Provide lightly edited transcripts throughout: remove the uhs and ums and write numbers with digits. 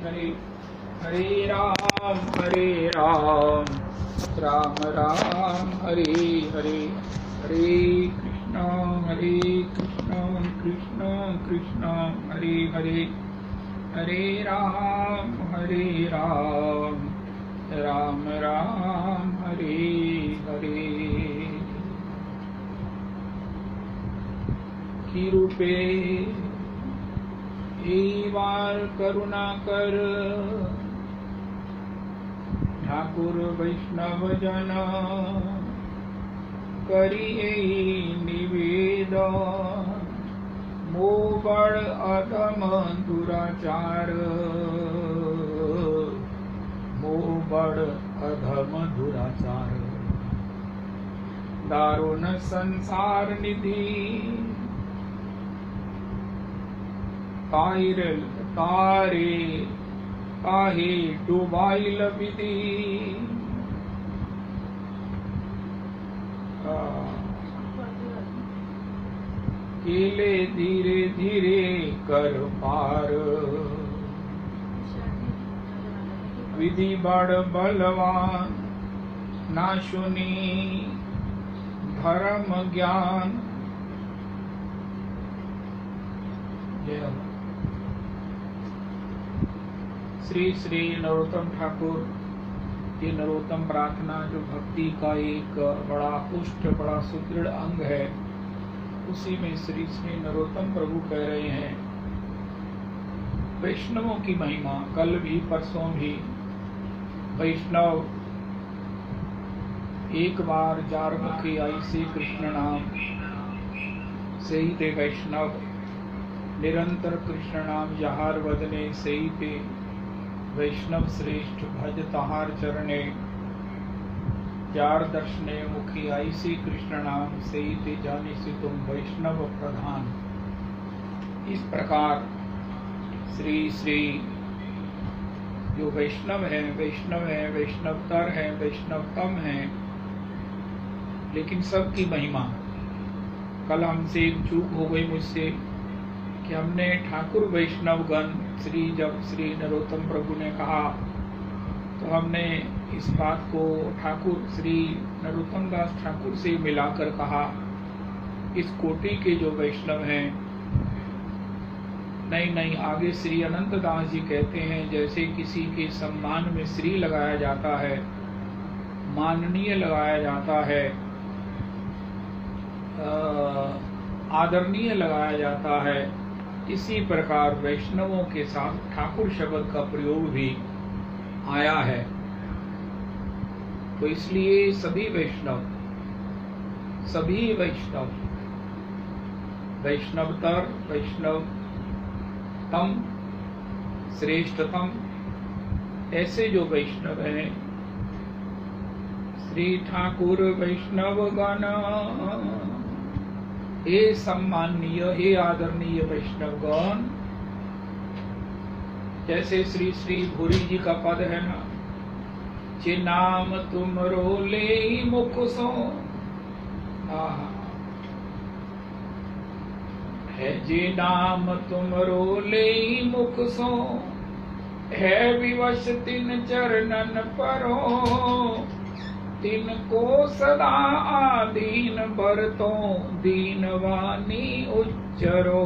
हरे हरे राम राम राम हरे हरे, हरे कृष्ण कृष्ण कृष्ण हरे हरे, हरे राम राम राम हरे हरे। की रूपे एक बार करुणा कर, ठाकुर वैष्णव जन करिए निवेदन, मोह बड़ अधम दुराचार, मोह बड़ अधम दुराचार, दारुण संसार निधि तारे काहे डुबाइल विधि, केले धीरे धीरे कर पार, विधि बड़ बलवान ना सुनी धर्म ज्ञान। जय श्री श्री नरोत्तम ठाकुर की नरोत्तम प्रार्थना, जो भक्ति का एक बड़ा पुष्ट बड़ा सुदृढ़ अंग है, उसी में श्री श्री नरोत्तम प्रभु कह रहे हैं वैष्णवों की महिमा। कल भी परसों भी वैष्णव एक बार जार मुखी आई से कृष्ण नाम से ही थे वैष्णव, निरंतर कृष्ण नाम जहार वदने से ही थे वैष्णव श्रेष्ठ, भज तहार चरणे जार दर्शने मुखी आई सी कृष्ण नाम से ही ते जाने से तुम वैष्णव प्रधान। इस प्रकार श्री श्री जो वैष्णव है वैष्णवतर है वैष्णवतम है, लेकिन सबकी महिमा। कल हमसे एक चूक हो गई मुझसे कि हमने ठाकुर वैष्णवगण जब श्री नरोत्तम प्रभु ने कहा तो हमने इस बात को ठाकुर श्री नरोत्तम दास ठाकुर से मिलाकर कहा, इस कोटि के जो वैष्णव हैं। नहीं, आगे श्री अनंत दास जी कहते हैं जैसे किसी के सम्मान में श्री लगाया जाता है, माननीय लगाया जाता है, आदरणीय लगाया जाता है, इसी प्रकार वैष्णवों के साथ ठाकुर शब्द का प्रयोग भी आया है। तो इसलिए सभी वैष्णव वैष्णवतर वैष्णवतम श्रेष्ठतम, ऐसे जो वैष्णव हैं श्री ठाकुर वैष्णव गण, हे सम्माननीय हे आदरणीय वैष्णवगण। जैसे श्री श्री भूरी जी का पद है ना, जे नाम तुम रोले मुख सो, है जे नाम तुम रोले मुख सो, है विवश तिन चरणन परो, तिनको सदा आधीन बरतो, दीनवानी उच्चरो।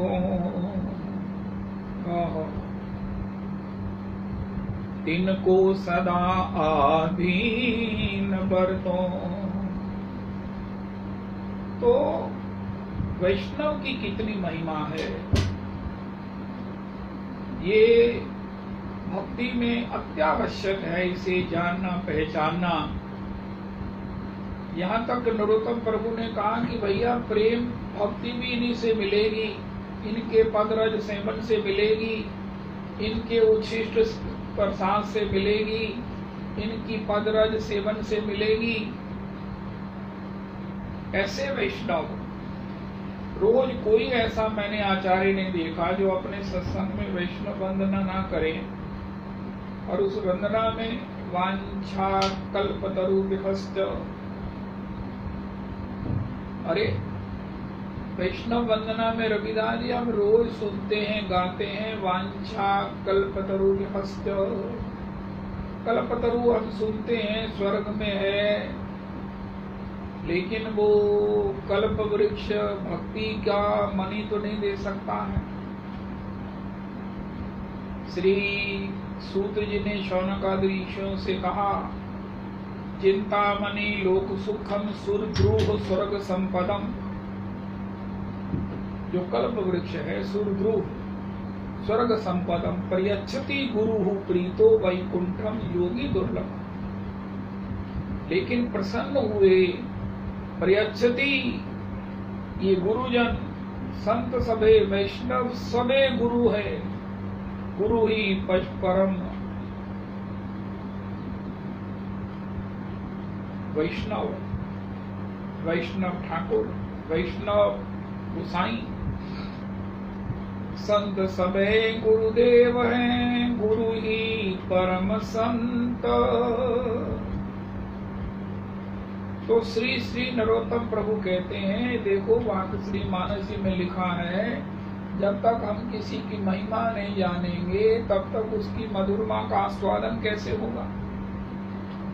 तिनको सदा आधीन बरतो। तो वैष्णव की कितनी महिमा है, ये भक्ति में अत्यावश्यक है इसे जानना पहचानना। यहाँ तक नरोत्तम प्रभु ने कहा कि भैया प्रेम भक्ति भी इन्हीं से मिलेगी, इनके पदरज सेवन से मिलेगी, इनके उच्छिष्ट प्रसाद से मिलेगी, इनकी पदरज सेवन से मिलेगी। ऐसे वैष्णव रोज कोई ऐसा मैंने आचार्य ने देखा जो अपने सत्संग में वैष्णव वंदना ना करे और उस वंदना में वांछा कल्पतरु विहस्त। अरे वैष्णव वंदना में रविदास जी हम रोज सुनते हैं, गाते हैं, वांछा कल्पतरु हस्त। कल्पतरु हम सुनते हैं स्वर्ग में है, लेकिन वो कल्प वृक्ष भक्ति का मणि तो नहीं दे सकता है। श्री सूत जी ने शौनकादि ऋषियों से कहा, चिंतामणि लोक सुखम सुरद्रुह स्वर्ग संपदम। जो कल्प वृक्ष है सुरद्रुह स्वर्ग संपदम, परियच्छति गुरु प्रीतो वैकुंठम योगी दुर्लभ। लेकिन प्रसन्न हुए परियच्छति, ये गुरुजन संत सभे वैष्णव सबे गुरु है, गुरु ही परम वैष्णव, वैष्णव ठाकुर, वैष्णव गोसाई। संत सबे गुरुदेव हैं, गुरु ही परम संत। तो श्री श्री नरोत्तम प्रभु कहते हैं, देखो वाक्य श्री मानसी में लिखा है, जब तक हम किसी की महिमा नहीं जानेंगे तब तक उसकी मधुरमा का आस्वादन कैसे होगा।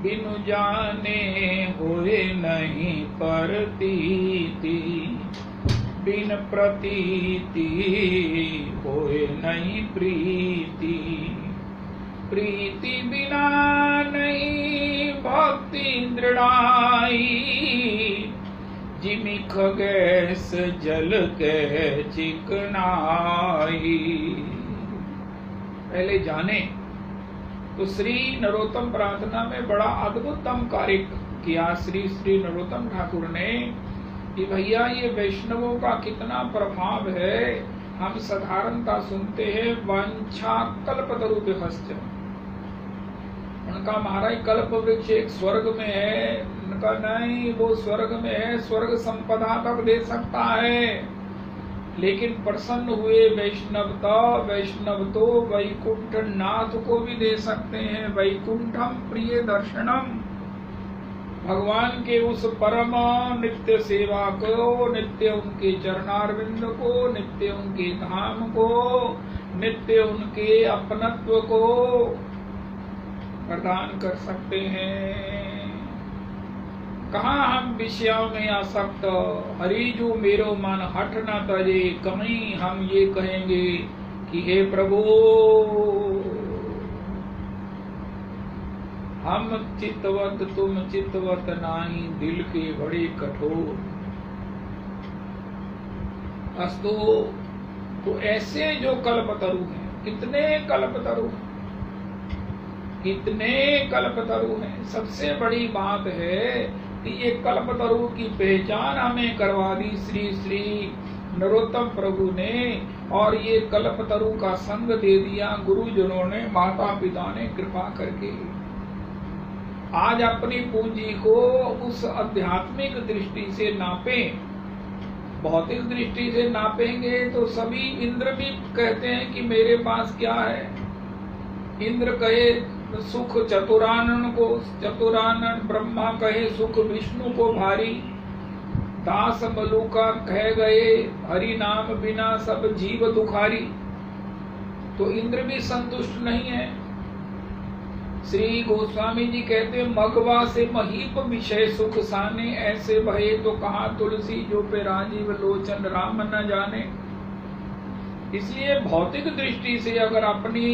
बिनु जाने होए नहीं प्रतीति, बिन प्रतीति होए नहीं प्रीति। प्रीति बिना नहीं भक्ति दृढ़ाई, जिमि खगैस जल के चिकनाई। पहले जाने। तो श्री नरोत्तम प्रार्थना में बड़ा अद्भुतम कार्य किया श्री श्री नरोत्तम ठाकुर ने कि भैया ये वैष्णवों का कितना प्रभाव है। हम साधारणता सुनते हैं वांछा कल्पतरु विहस्य, उनका महाराज कल्प वृक्ष एक स्वर्ग में है, उनका नहीं, वो स्वर्ग में है, स्वर्ग संपदा तक दे सकता है। लेकिन प्रसन्न हुए वैष्णव तो वैकुंठ नाथ को भी दे सकते हैं। वैकुंठम प्रिय दर्शनम, भगवान के उस परम नित्य सेवा को, नित्य उनके चरणारविंद को, नित्य उनके धाम को, नित्य उनके अपनत्व को प्रदान कर सकते हैं। कहाँ हम विषयों में आसक्त, हरि जो मेरो मन हट न तजे। कहीं हम ये कहेंगे कि हे प्रभु हम चित्तवत तुम चित्तवत नाही, दिल के बड़े कठोर। अस्तु, तो ऐसे जो कल्पतरु हैं, कितने कल्पतरु हैं, कितने कल्पतरु हैं। सबसे बड़ी बात है कि ये कल्पतरु की पहचान हमें करवा दी श्री श्री नरोत्तम प्रभु ने, और ये कल्पतरु का संग दे दिया गुरुजनों ने, माता पिता ने कृपा करके। आज अपनी पूंजी को उस आध्यात्मिक दृष्टि से नापें। भौतिक दृष्टि से नापेंगे तो सभी, इंद्र भी कहते हैं कि मेरे पास क्या है। इंद्र कहे सुख चतुरानन को, चतुरानन ब्रह्मा कहे सुख विष्णु को भारी। दास मलुका कह गए हरि नाम बिना सब जीव दुखारी। तो इंद्र भी संतुष्ट नहीं है। श्री गोस्वामी जी कहते मगवा से महीप विषय सुख साने, ऐसे भये तो कहा तुलसी जो पे राजीव लोचन राम न जाने। इसलिए भौतिक दृष्टि से अगर अपनी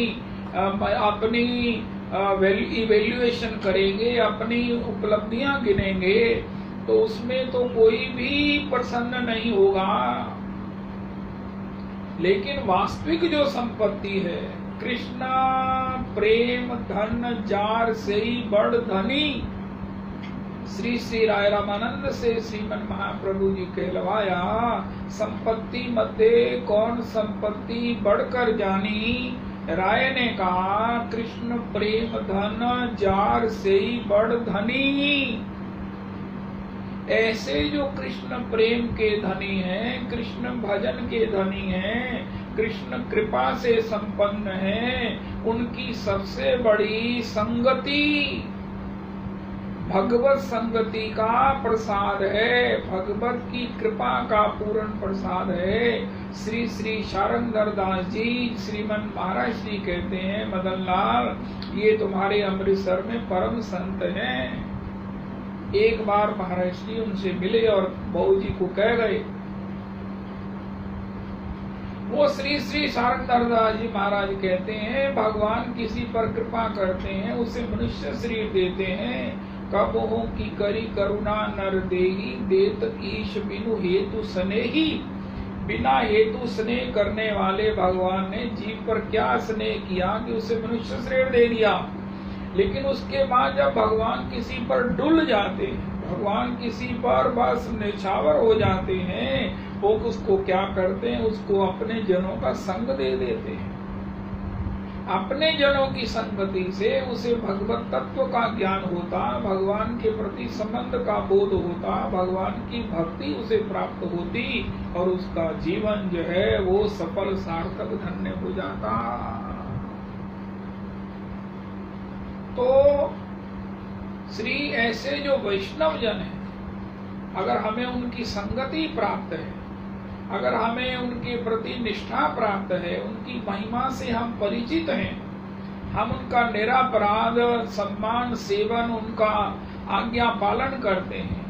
इवेल्युएशन करेंगे, अपनी उपलब्धियां गिनेंगे, तो उसमें तो कोई भी प्रसन्न नहीं होगा। लेकिन वास्तविक जो संपत्ति है, कृष्णा प्रेम धन जार से ही बड़ धनी। श्री श्री राय रामानंद से श्रीमन महाप्रभु जी कहलवाया, संपत्ति मध्य कौन संपत्ति बढ़कर जानी। राय ने कहा कृष्ण प्रेम धन जार से ही बड़ धनी। ऐसे जो कृष्ण प्रेम के धनी हैं, कृष्ण भजन के धनी हैं, कृष्ण कृपा से संपन्न हैं, उनकी सबसे बड़ी संगति भगवत संगति का प्रसाद है, भगवत की कृपा का पूर्ण प्रसाद है। श्री श्री शारंगधर दास जी श्रीमन महाराज श्री कहते हैं, मदन लाल ये तुम्हारे अमृतसर में परम संत हैं। एक बार महाराज श्री उनसे मिले और बहू जी को कह गए, वो श्री श्री शारंगधर दास जी महाराज कहते हैं, भगवान किसी पर कृपा करते हैं उसे मनुष्य शरीर देते हैं। कबहु की करी करुणा नर देही, देत ईश बिनु हेतु स्नेही। बिना हेतु स्नेह करने वाले भगवान ने जीव पर क्या स्नेह किया कि उसे मनुष्य शरीर दे दिया। लेकिन उसके बाद जब भगवान किसी पर डुल जाते हैं, भगवान किसी पर बस निछावर हो जाते हैं, वो उसको क्या करते हैं, उसको अपने जनों का संग दे देते हैं। अपने जनों की संगति से उसे भगवत तत्व का ज्ञान होता, भगवान के प्रति संबंध का बोध होता, भगवान की भक्ति उसे प्राप्त होती और उसका जीवन जो है वो सफल सार्थक धन्य हो जाता। तो श्री ऐसे जो वैष्णव जन है, अगर हमें उनकी संगति प्राप्त है, अगर हमें उनके प्रति निष्ठा प्राप्त है, उनकी महिमा से हम परिचित हैं, हम उनका निरापराध सम्मान सेवन, उनका आज्ञा पालन करते हैं,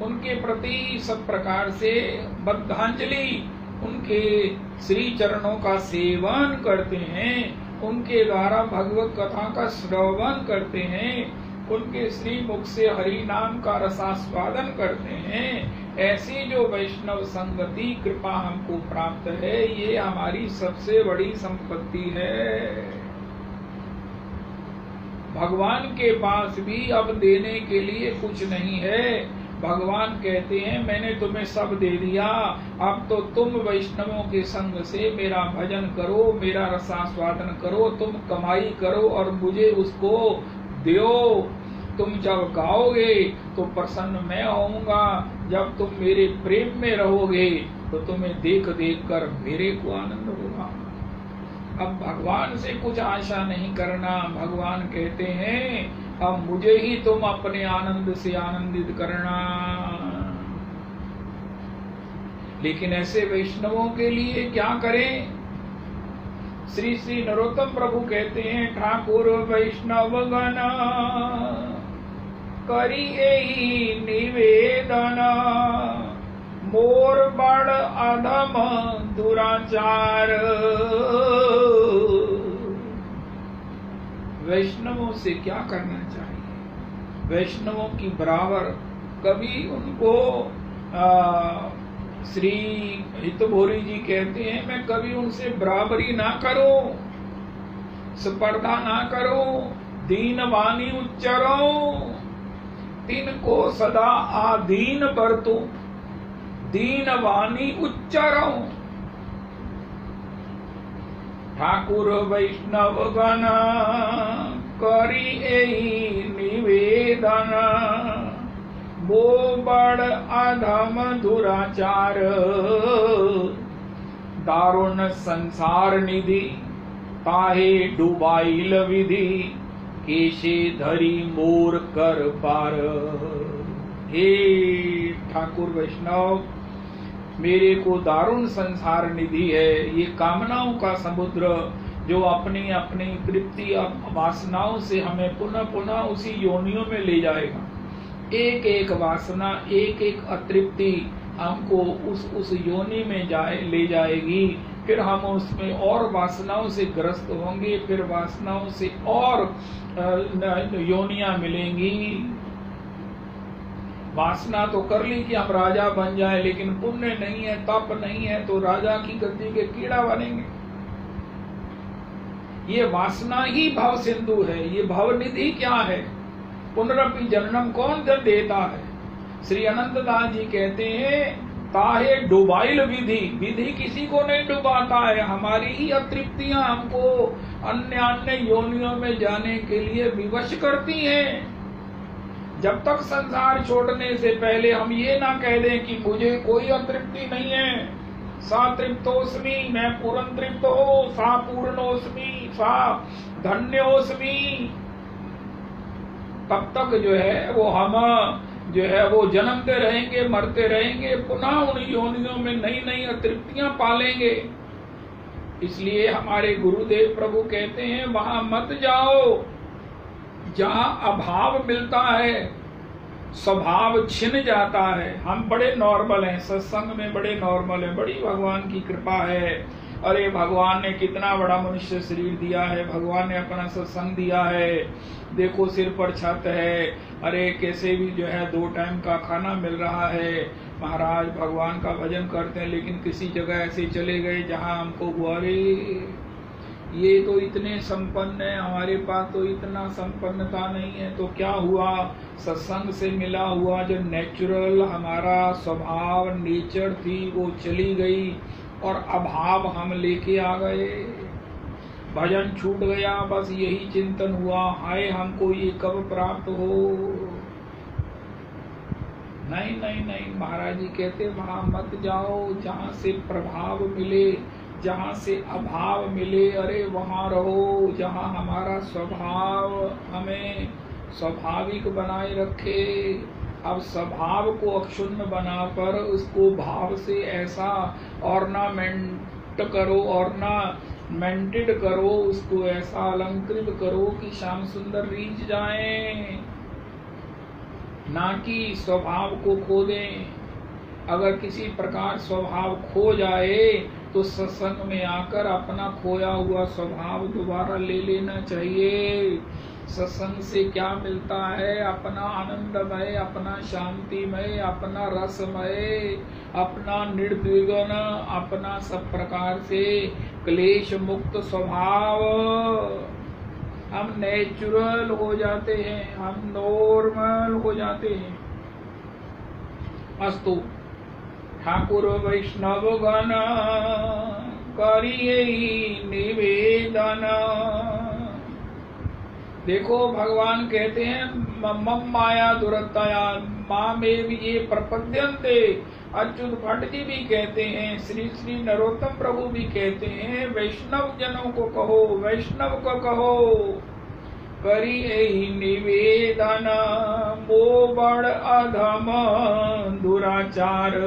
उनके प्रति सब प्रकार से बद्धांजलि, उनके श्री चरणों का सेवन करते हैं, उनके द्वारा भगवत कथा का श्रवण करते हैं, उनके श्री मुख से हरि नाम का रसास्वादन करते हैं, ऐसी जो वैष्णव संगति कृपा हमको प्राप्त है, ये हमारी सबसे बड़ी संपत्ति है। भगवान के पास भी अब देने के लिए कुछ नहीं है। भगवान कहते हैं मैंने तुम्हें सब दे दिया, अब तो तुम वैष्णवों के संग से मेरा भजन करो, मेरा रसास्वादन करो, तुम कमाई करो और मुझे उसको दो। तुम जब गाओगे तो प्रसन्न मैं होऊंगा, जब तुम मेरे प्रेम में रहोगे तो तुम्हें देख देख कर मेरे को आनंद होगा। अब भगवान से कुछ आशा नहीं करना। भगवान कहते हैं अब मुझे ही तुम अपने आनंद से आनंदित करना। लेकिन ऐसे वैष्णवों के लिए क्या करें? श्री श्री नरोत्तम प्रभु कहते हैं, ठाकुर वैष्णव गण करी एही निवेदन, मोर बड़ अधम दुराचार। वैष्णवों से क्या करना चाहिए? वैष्णवों की बराबर कभी उनको श्री हितभोरी जी कहते हैं मैं कभी उनसे बराबरी ना करूं, स्पर्धा ना करूं, दीन वाणी उच्चरूं, तिनको सदा आधीन बरतूं, दीन वाणी उच्चरूं। ठाकुर वैष्णव गण करी एही निवेदन, वो बड़ अधम दुराचार। दारुण संसार निधि ताहे डुबाइल विधि, केशे धरी मोर कर पार। हे ठाकुर वैष्णव, मेरे को दारुण संसार निधि है, ये कामनाओं का समुद्र जो अपनी अपनी तृप्ति वासनाओं से हमें पुनः पुनः उसी योनियों में ले जाएगा। एक एक वासना, एक एक अतृप्ति हमको उस योनि में ले जाएगी। फिर हम उसमें और वासनाओं से ग्रस्त होंगे, फिर वासनाओं से और योनियां मिलेंगी। वासना तो कर ली कि हम राजा बन जाए, लेकिन पुण्य नहीं है, तप नहीं है, तो राजा की गद्दी के कीड़ा बनेंगे। ये वासना ही भव सिंधु है। ये भव निधि क्या है? पुनरपि जन्म कौन जब देता है? श्री अनंतदास जी कहते हैं ताहे डुबाइल विधि, विधि किसी को नहीं डुबाता है। हमारी ही अतृप्तियां हमको अन्य अन्य योनियों में जाने के लिए विवश करती हैं। जब तक संसार छोड़ने से पहले हम ये ना कह दें कि मुझे कोई अतृप्ति नहीं है, सा तृप्तोस्मि, मैं पूर्ण तृप्त हो, सा पूर्णोस्मि, सा धन्योस्मि। तब तक जो है वो हम जो है वो जन्मते रहेंगे, मरते रहेंगे, पुनः उन योनियों में नई नई अतृप्तियां पालेंगे। इसलिए हमारे गुरुदेव प्रभु कहते हैं वहां मत जाओ जहां अभाव मिलता है, स्वभाव छिन जाता है। हम बड़े नॉर्मल हैं, सत्संग में बड़े नॉर्मल हैं, बड़ी भगवान की कृपा है। अरे भगवान ने कितना बड़ा मनुष्य शरीर दिया है, भगवान ने अपना सत्संग दिया है, देखो सिर पर छत है, अरे कैसे भी जो है 2 टाइम का खाना मिल रहा है, महाराज भगवान का भजन करते हैं। लेकिन किसी जगह ऐसे चले गए जहां हमको अरे ये तो इतने संपन्न है, हमारे पास तो इतना संपन्नता नहीं है। तो क्या हुआ, सत्संग से मिला हुआ जो नेचुरल हमारा स्वभाव नेचर थी वो चली गई और अभाव हम लेके आ गए, भजन छूट गया। बस यही चिंतन हुआ, हाय हमको ये कब प्राप्त हो। नहीं नहीं नहीं, महाराज जी कहते वहां मत जाओ जहां से प्रभाव मिले, जहां से अभाव मिले। अरे वहां रहो जहां हमारा स्वभाव हमें स्वाभाविक बनाए रखे। अब स्वभाव को अक्षुण्ण बनाकर उसको भाव से ऐसा ऑर्नामेंट करो, ऑर्नामेंटेड करो, उसको ऐसा अलंकृत करो कि श्याम सुंदर रीझ जाए, ना कि स्वभाव को खो दें। अगर किसी प्रकार स्वभाव खो जाए तो सत्संग में आकर अपना खोया हुआ स्वभाव दोबारा ले लेना चाहिए। सत्संग से क्या मिलता है, अपना आनंदमय, अपना शांतिमय, अपना रसमय, अपना निर्द्विघ्न, अपना सब प्रकार से क्लेश मुक्त स्वभाव। हम नेचुरल हो जाते हैं, हम नॉर्मल हो जाते हैं। अस्तु ठाकुर वैष्णव गण करिए निवेदन। देखो भगवान कहते हैं मम माया दुरतया माँ में भी ये प्रपद्यन्ते। अच्युत भट्ट जी भी कहते हैं, श्री श्री नरोत्तम प्रभु भी कहते हैं, वैष्णव जनों को कहो, वैष्णव को कहो करिए निवेदन। मो बड़ अधम दुराचार,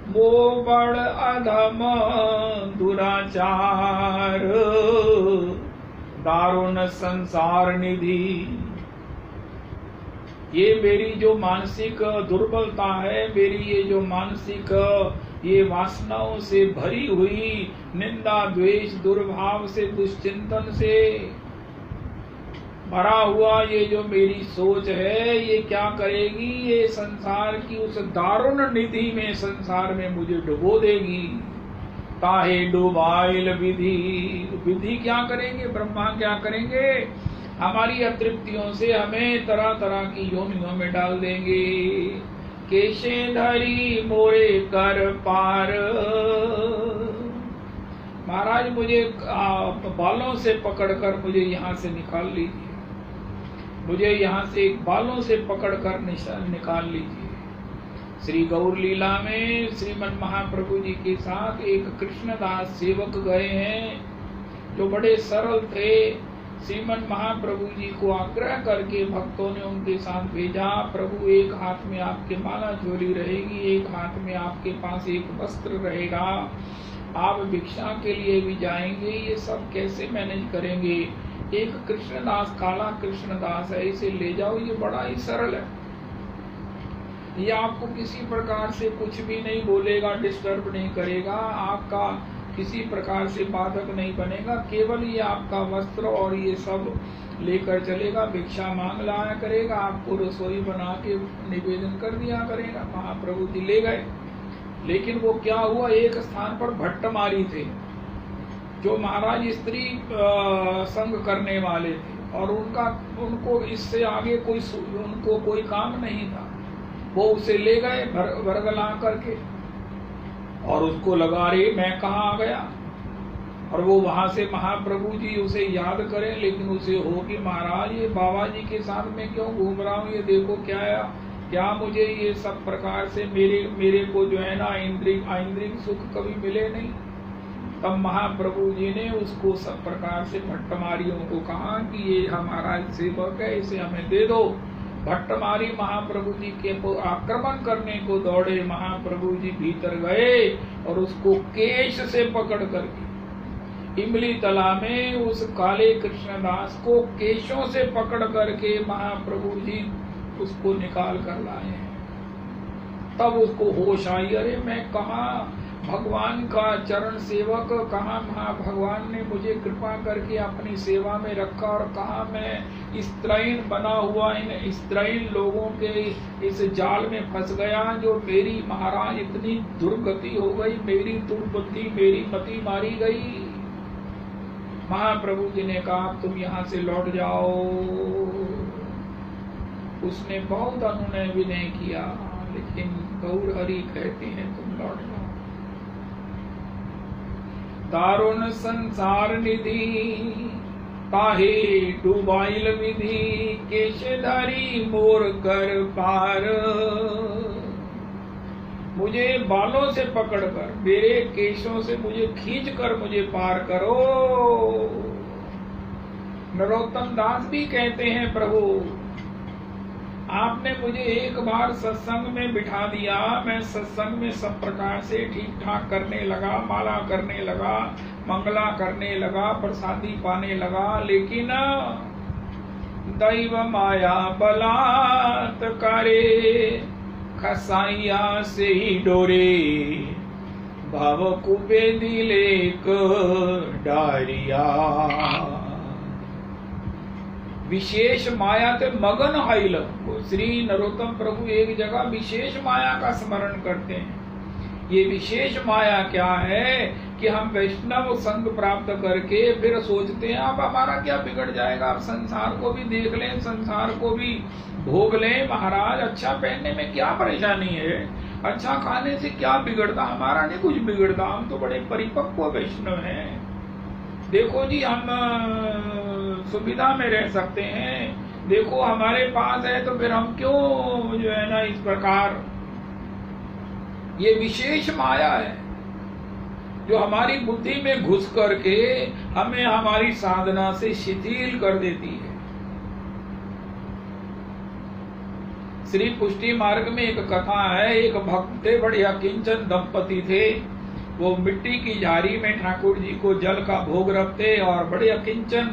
मो बड़ अधम दुराचार, दारुण संसार निधि। ये मेरी जो मानसिक दुर्बलता है, मेरी ये जो मानसिक ये वासनाओं से भरी हुई निंदा द्वेष दुर्भाव से दुश्चिंतन से भरा हुआ ये जो मेरी सोच है, ये क्या करेगी, ये संसार की उस दारुण निधि में, संसार में मुझे डुबो देगी। ताहे डुबाइल विधि, विधि क्या करेंगे, ब्रह्मा क्या करेंगे, हमारी अतृप्तियों से हमें तरह तरह की योनियों में डाल देंगे। केशे धरी मोरे कर पार, महाराज मुझे बालों से पकड़कर मुझे यहाँ से निकाल लीजिए, मुझे यहाँ से बालों से पकड़कर निकाल लीजिए। श्री गौर लीला में श्रीमन महाप्रभु जी के साथ एक कृष्णदास सेवक गए हैं जो बड़े सरल थे। श्रीमन महाप्रभु जी को आग्रह करके भक्तों ने उनके साथ भेजा, प्रभु एक हाथ में आपके माला झोली रहेगी, एक हाथ में आपके पास एक वस्त्र रहेगा, आप भिक्षा के लिए भी जाएंगे, ये सब कैसे मैनेज करेंगे। एक कृष्णदास, काला कृष्णदास है, इसे ले जाओ, ये बड़ा ही सरल है, ये आपको किसी प्रकार से कुछ भी नहीं बोलेगा, डिस्टर्ब नहीं करेगा, आपका किसी प्रकार से बाधक नहीं बनेगा, केवल ये आपका वस्त्र और ये सब लेकर चलेगा, भिक्षा मांग लाया करेगा, आपको रसोई बना के निवेदन कर दिया करेगा। महाप्रभु जी ले गए, लेकिन वो क्या हुआ, एक स्थान पर भट्ट मारी थे जो महाराज स्त्री संग करने वाले थे और उनको इससे आगे उनको कोई काम नहीं था। वो उसे ले गए भरगला करके और उसको लगा रहे मैं कहाँ आ गया, और वो वहां से महाप्रभु जी उसे याद करें, लेकिन उसे हो कि महाराज ये बाबा जी के साथ में क्यों घूम रहा हूँ, ये देखो क्या मुझे ये सब प्रकार से मेरे को जो है ना इंद्रिक सुख कभी मिले नहीं। तब महाप्रभु जी ने उसको सब प्रकार से भट्टमारियों को कहा कि ये हमारा सेवक है, इसे हमें दे दो। भट्टमारी महाप्रभु जी के आक्रमण करने को दौड़े। महाप्रभु जी भीतर गए और उसको केश से पकड़ करके इमली तला में उस काले कृष्णदास को केशों से पकड़ करके महाप्रभु जी उसको निकाल कर लाए। तब उसको होश आई, अरे मैं कहा भगवान का चरण सेवक, कहा भगवान ने मुझे कृपा करके अपनी सेवा में रखा और कहा मैं इस त्रैण बना हुआ इन इस त्रैण लोगों के इस जाल में फंस गया, जो मेरी महाराज इतनी दुर्गति हो गई, मेरी दुर्बुद्धि, मेरी मति मारी गई। महाप्रभु जी ने कहा तुम यहाँ से लौट जाओ। उसने बहुत अनुनय विनय किया, लेकिन गौर हरि कहते हैं तुम लौट जाओ। दारुण संसार निधि ताहे डुबाइल विधि, केशधारी मोर कर पार। मुझे बालों से पकड़कर, मेरे केशों से मुझे खींचकर मुझे पार करो। नरोत्तम दास भी कहते हैं प्रभु आपने मुझे एक बार सत्संग में बिठा दिया, मैं सत्संग में सब प्रकार से ठीक ठाक करने लगा, माला करने लगा, मंगला करने लगा, प्रसादी पाने लगा, लेकिन दैव माया बलात्कारे खसाइया से ही डोरे, भाव कुबे दिलेक डारिया। विशेष माया के मगन हाइल। श्री नरोत्तम प्रभु एक जगह विशेष माया का स्मरण करते हैं। ये विशेष माया क्या है कि हम वैष्णव संग प्राप्त करके फिर सोचते हैं अब हमारा क्या बिगड़ जाएगा, अब संसार को भी देख लें, संसार को भी भोग लें। महाराज अच्छा पहनने में क्या परेशानी है, अच्छा खाने से क्या बिगड़ता, हमारा नहीं कुछ बिगड़ता, हम तो बड़े परिपक्व वैष्णव हैं। देखो जी हम सुविधा में रह सकते हैं, देखो हमारे पास है, तो फिर हम क्यों जो है ना इस प्रकार। ये विशेष माया है जो हमारी बुद्धि में घुस करके हमें हमारी साधना से शिथिल कर देती है। श्री पुष्टि मार्ग में एक कथा है, एक भक्त थे, बड़े अकिंचन दंपति थे। वो मिट्टी की झाड़ी में ठाकुर जी को जल का भोग रखते और बड़े अकिंचन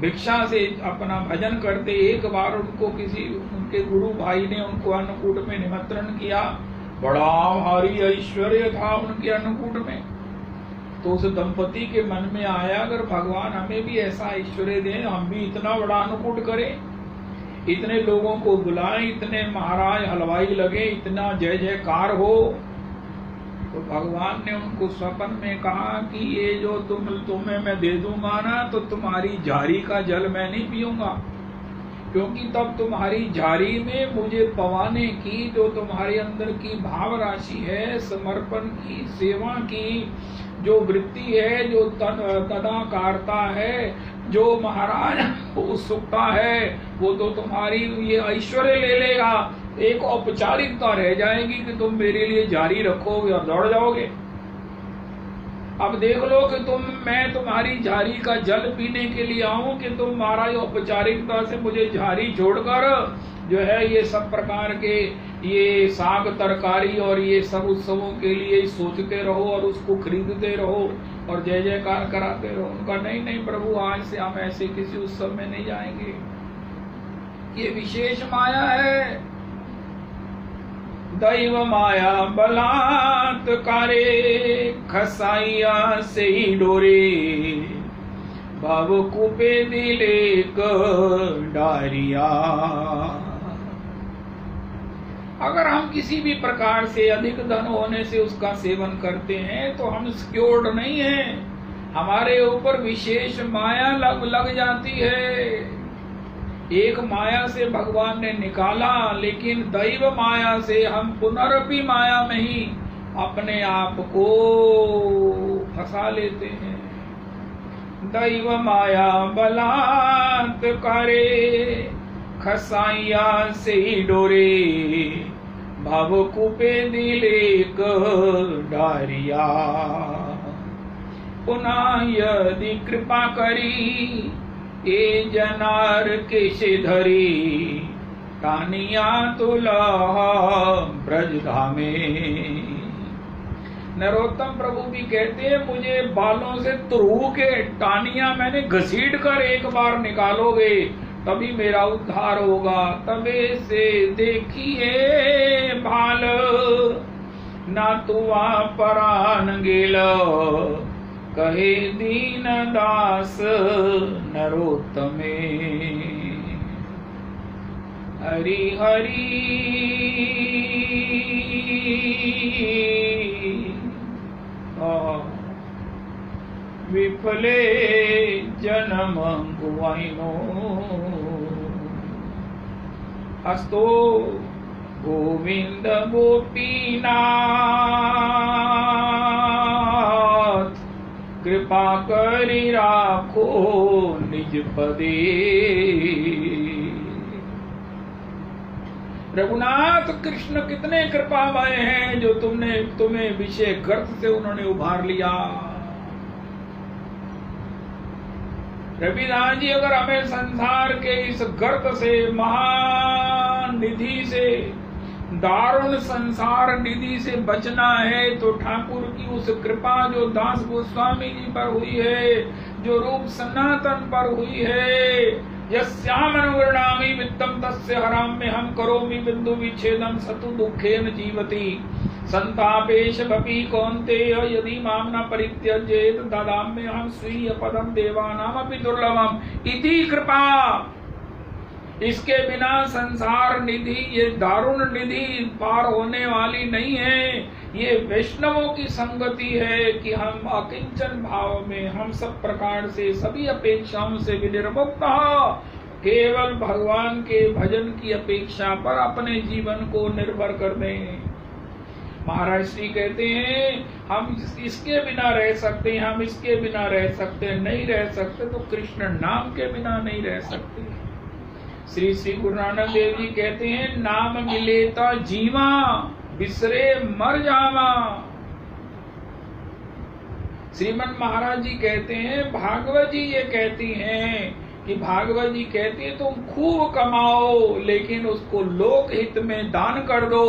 भिक्षा से अपना भजन करते। एक बार उनको किसी उनके गुरु भाई ने उनको अन्नकूट में निमंत्रण किया, बड़ा भारी ऐश्वर्य था उनके अन्नकूट में। तो उस दंपति के मन में आया अगर भगवान हमें भी ऐसा ऐश्वर्य दें, हम भी इतना बड़ा अन्नकूट करें, इतने लोगों को बुलाएं, इतने महाराज हलवाई लगे, इतना जय जयकार हो। तो भगवान ने उनको स्वप्न में कहा कि ये जो तुम्हें मैं दे दूंगा ना, तो तुम्हारी झाड़ी का जल मैं नहीं पीऊंगा, क्योंकि तब तुम्हारी झाड़ी में मुझे पवाने की जो तुम्हारे अंदर की भाव राशि है, समर्पण की, सेवा की जो वृत्ति है, जो तदाकारता है, जो महाराज उत्सुकता है, वो तो तुम्हारी ये ऐश्वर्य ले लेगा। एक औपचारिकता रह जाएगी कि तुम मेरे लिए जारी रखोगे और दौड़ जाओगे। अब देख लो कि मैं तुम्हारी झाड़ी का जल पीने के लिए आऊं कि तुम महाराज औपचारिकता से मुझे झाड़ी छोड़कर जो है ये सब प्रकार के ये साग तरकारी और ये सब उत्सवों के लिए सोचते रहो और उसको खरीदते रहो और जय जयकार कराते रहो। उनका नहीं प्रभु, आज से हम ऐसे किसी उत्सव में नहीं जाएंगे। ये विशेष माया है, दैव माया बलात्कारे खसाइया से ही डोरे, भाव कुपे दिलेक डारिया। अगर हम किसी भी प्रकार से अधिक धन होने से उसका सेवन करते हैं तो हम सिक्योर्ड नहीं हैं, हमारे ऊपर विशेष माया लग जाती है। एक माया से भगवान ने निकाला, लेकिन दैव माया से हम पुनरपि माया में ही अपने आप को फंसा लेते हैं। दैव माया बलात्कारे खसाइया से ही डोरे, भाव कुपे दिलेक डारिया। पुनः यदि कृपा करी, ए जनार किस धरी, टानिया तुलह ब्रज धामे। नरोत्तम प्रभु भी कहते हैं, मुझे बालों से तुरु के टानिया मैंने घसीट कर एक बार निकालोगे तभी मेरा उद्धार होगा। तबे से देखिए भाल, ना तुआ परान गेल, कहे दीन दास नरोत्तमे। हरि हरि विफले जन्म गुआइनो, हस्तो गोविंद गोपीनाथ, कृपा करि राखो निज पदे। रघुनाथ कृष्ण कितने कृपामय हैं जो तुम्हें विषय गर्त से उन्होंने उभार लिया। रविदास जी, अगर हमें संसार के इस गर्त से, महान निधि से, दारुण संसार निधि से बचना है तो ठाकुर की उस कृपा जो दास गोस्वामी जी पर हुई है, जो रूप सनातन पर हुई है, यस्याम अनुगृणामि वित्तम तस्य हराम्य हम करोमि बिंदु विच्छेदम सतु दुखेन जीवति, संतापेश भपि कौन्तेय यदि माम न परित्यजेत ददाम्य हम स्वीय पदम देवानामपि दुर्लभम इति कृपा। इसके बिना संसार निधि, ये दारुण निधि पार होने वाली नहीं है। ये वैष्णवों की संगति है कि हम अकिंचन भाव में, हम सब प्रकार से, सभी अपेक्षाओं से विनिर्मुक्त, केवल भगवान के भजन की अपेक्षा पर अपने जीवन को निर्भर कर दें। महाराज श्री कहते हैं, हम इसके बिना रह सकते हैं, हम इसके बिना रह सकते हैं, नहीं रह सकते तो कृष्ण नाम के बिना नहीं रह सकते। श्री श्री गुरु नानक देव जी कहते हैं, नाम मिले तो जीवा, बिसरे मर जावा। श्रीमन महाराज जी कहते हैं, भागवत जी ये कहती हैं कि भागवत जी कहती है तुम खूब कमाओ लेकिन उसको लोक हित में दान कर दो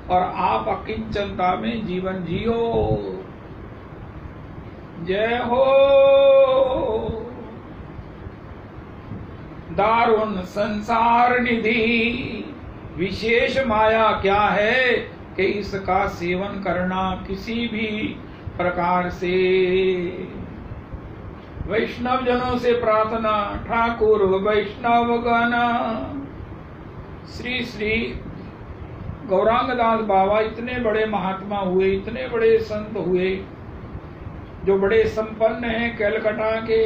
और आप अकिंचनता में जीवन जियो। जय हो। दारुण संसार निधि विशेष माया क्या है कि इसका सेवन करना किसी भी प्रकार से। वैष्णव जनों से प्रार्थना, ठाकुर वैष्णव गण। श्री श्री गौरांग दास बाबा इतने बड़े महात्मा हुए, इतने बड़े संत हुए, जो बड़े संपन्न हैं कलकत्ता के,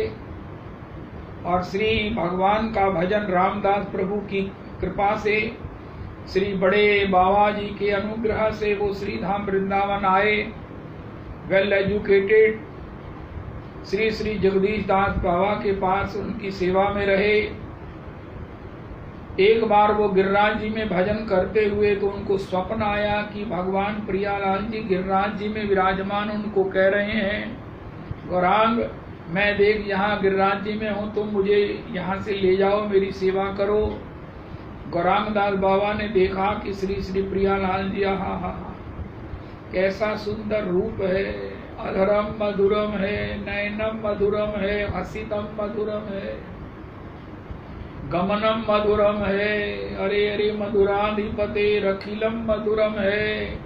और श्री भगवान का भजन रामदास प्रभु की कृपा से, श्री बड़े बाबा जी के अनुग्रह से वो श्री धाम वृंदावन आए, वेल एजुकेटेड। श्री श्री जगदीश दास बाबा के पास उनकी सेवा में रहे। एक बार वो गिरिराज जी में भजन करते हुए तो उनको स्वप्न आया कि भगवान प्रियालाल जी गिरिराज जी में विराजमान, उनको कह रहे हैं, गौरांग मैं देख यहाँ गिरिराज जी में हूँ, तुम मुझे यहाँ से ले जाओ, मेरी सेवा करो। गौरांग दास बाबा ने देखा कि श्री श्री प्रियालाल जी, हा कैसा सुंदर रूप है, अधरम मधुरम है, नयनम मधुरम है, हसितम मधुरम है, गमनम मधुरम है, अरे अरे मधुराधिपते रखिलम मधुरम है।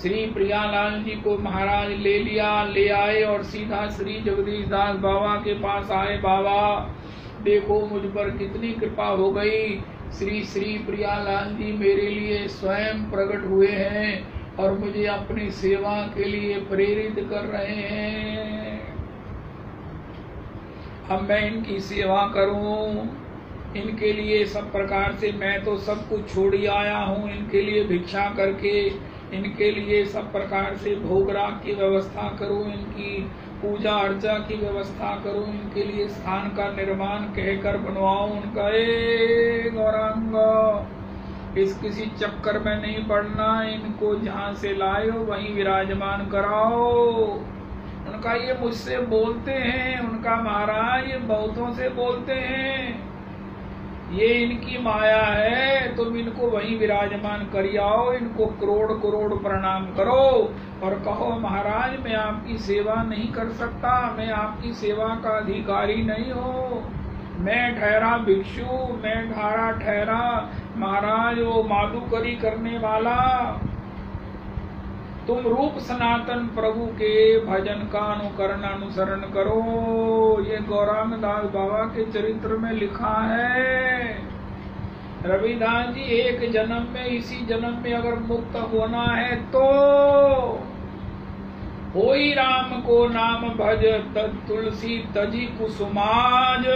श्री प्रियालाल जी को महाराज ले लिया, ले आए और सीधा श्री जगदीश दास बाबा के पास आए। बाबा देखो मुझ पर कितनी कृपा हो गई, श्री श्री प्रियालाल जी मेरे लिए स्वयं प्रकट हुए हैं और मुझे अपनी सेवा के लिए प्रेरित कर रहे हैं। अब मैं इनकी सेवा करूं, इनके लिए सब प्रकार से मैं तो सब कुछ छोड़ ही आया हूं, इनके लिए भिक्षा करके, इनके लिए सब प्रकार से भोग राग की व्यवस्था करूं, इनकी पूजा अर्चा की व्यवस्था करूं, इनके लिए स्थान का निर्माण कहकर बनवाऊं उनका। गौरांग इस किसी चक्कर में नहीं पड़ना, इनको जहां से लाए हो वहीं विराजमान कराओ। उनका ये मुझसे बोलते हैं, उनका महाराज ये बहुतों से बोलते हैं, ये इनकी माया है, तुम इनको वहीं विराजमान कर आओ, इनको करोड़ करोड़ प्रणाम करो और कहो महाराज मैं आपकी सेवा नहीं कर सकता, मैं आपकी सेवा का अधिकारी नहीं हूँ, मैं ठहरा भिक्षु, मैं ठहरा महाराज वो माधुकरी करने वाला, तुम रूप सनातन प्रभु के भजन का अनुकरण अनुसरण करो। ये गौरांग दास बाबा के चरित्र में लिखा है। रविदास जी एक जन्म में, इसी जन्म में अगर मुक्त होना है तो होई राम को नाम भज, तुलसी तजी कुसुमाज,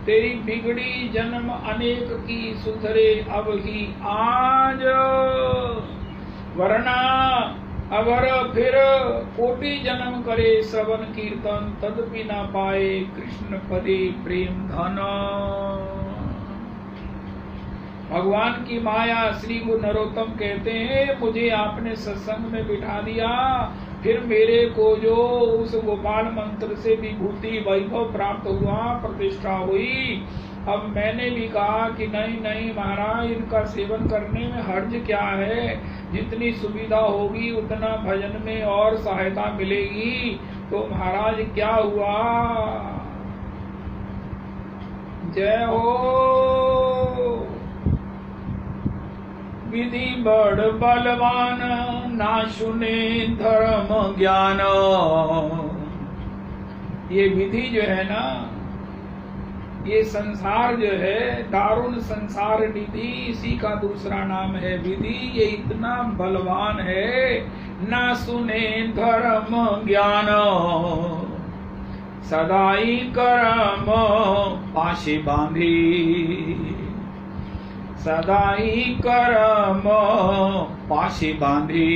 तेरी बिगड़ी जन्म अनेक की सुधरे अब ही आज, वरना अगर फिर कोटि जन्म करे श्रवण कीर्तन, तदपि न पाए कृष्ण पदे प्रेम धन। भगवान की माया। श्री गुरु नरोत्तम कहते हैं मुझे आपने सत्संग में बिठा दिया, फिर मेरे को जो उस गोपाल मंत्र से विभूति वैभव प्राप्त हुआ, प्रतिष्ठा हुई, अब मैंने भी कहा कि नहीं नहीं महाराज इनका सेवन करने में हर्ज क्या है, जितनी सुविधा होगी उतना भजन में और सहायता मिलेगी। तो महाराज क्या हुआ, जय हो। विधि बड़ बलवान ना सुने धर्म ज्ञान। ये विधि जो है ना, ये संसार जो है, दारुण संसार निधि, इसी का दूसरा नाम है विधि। ये इतना बलवान है, ना सुने धर्म ज्ञान, सदाई कर्म पाशे बांधी, सदाई कर्म पाशे बांधी।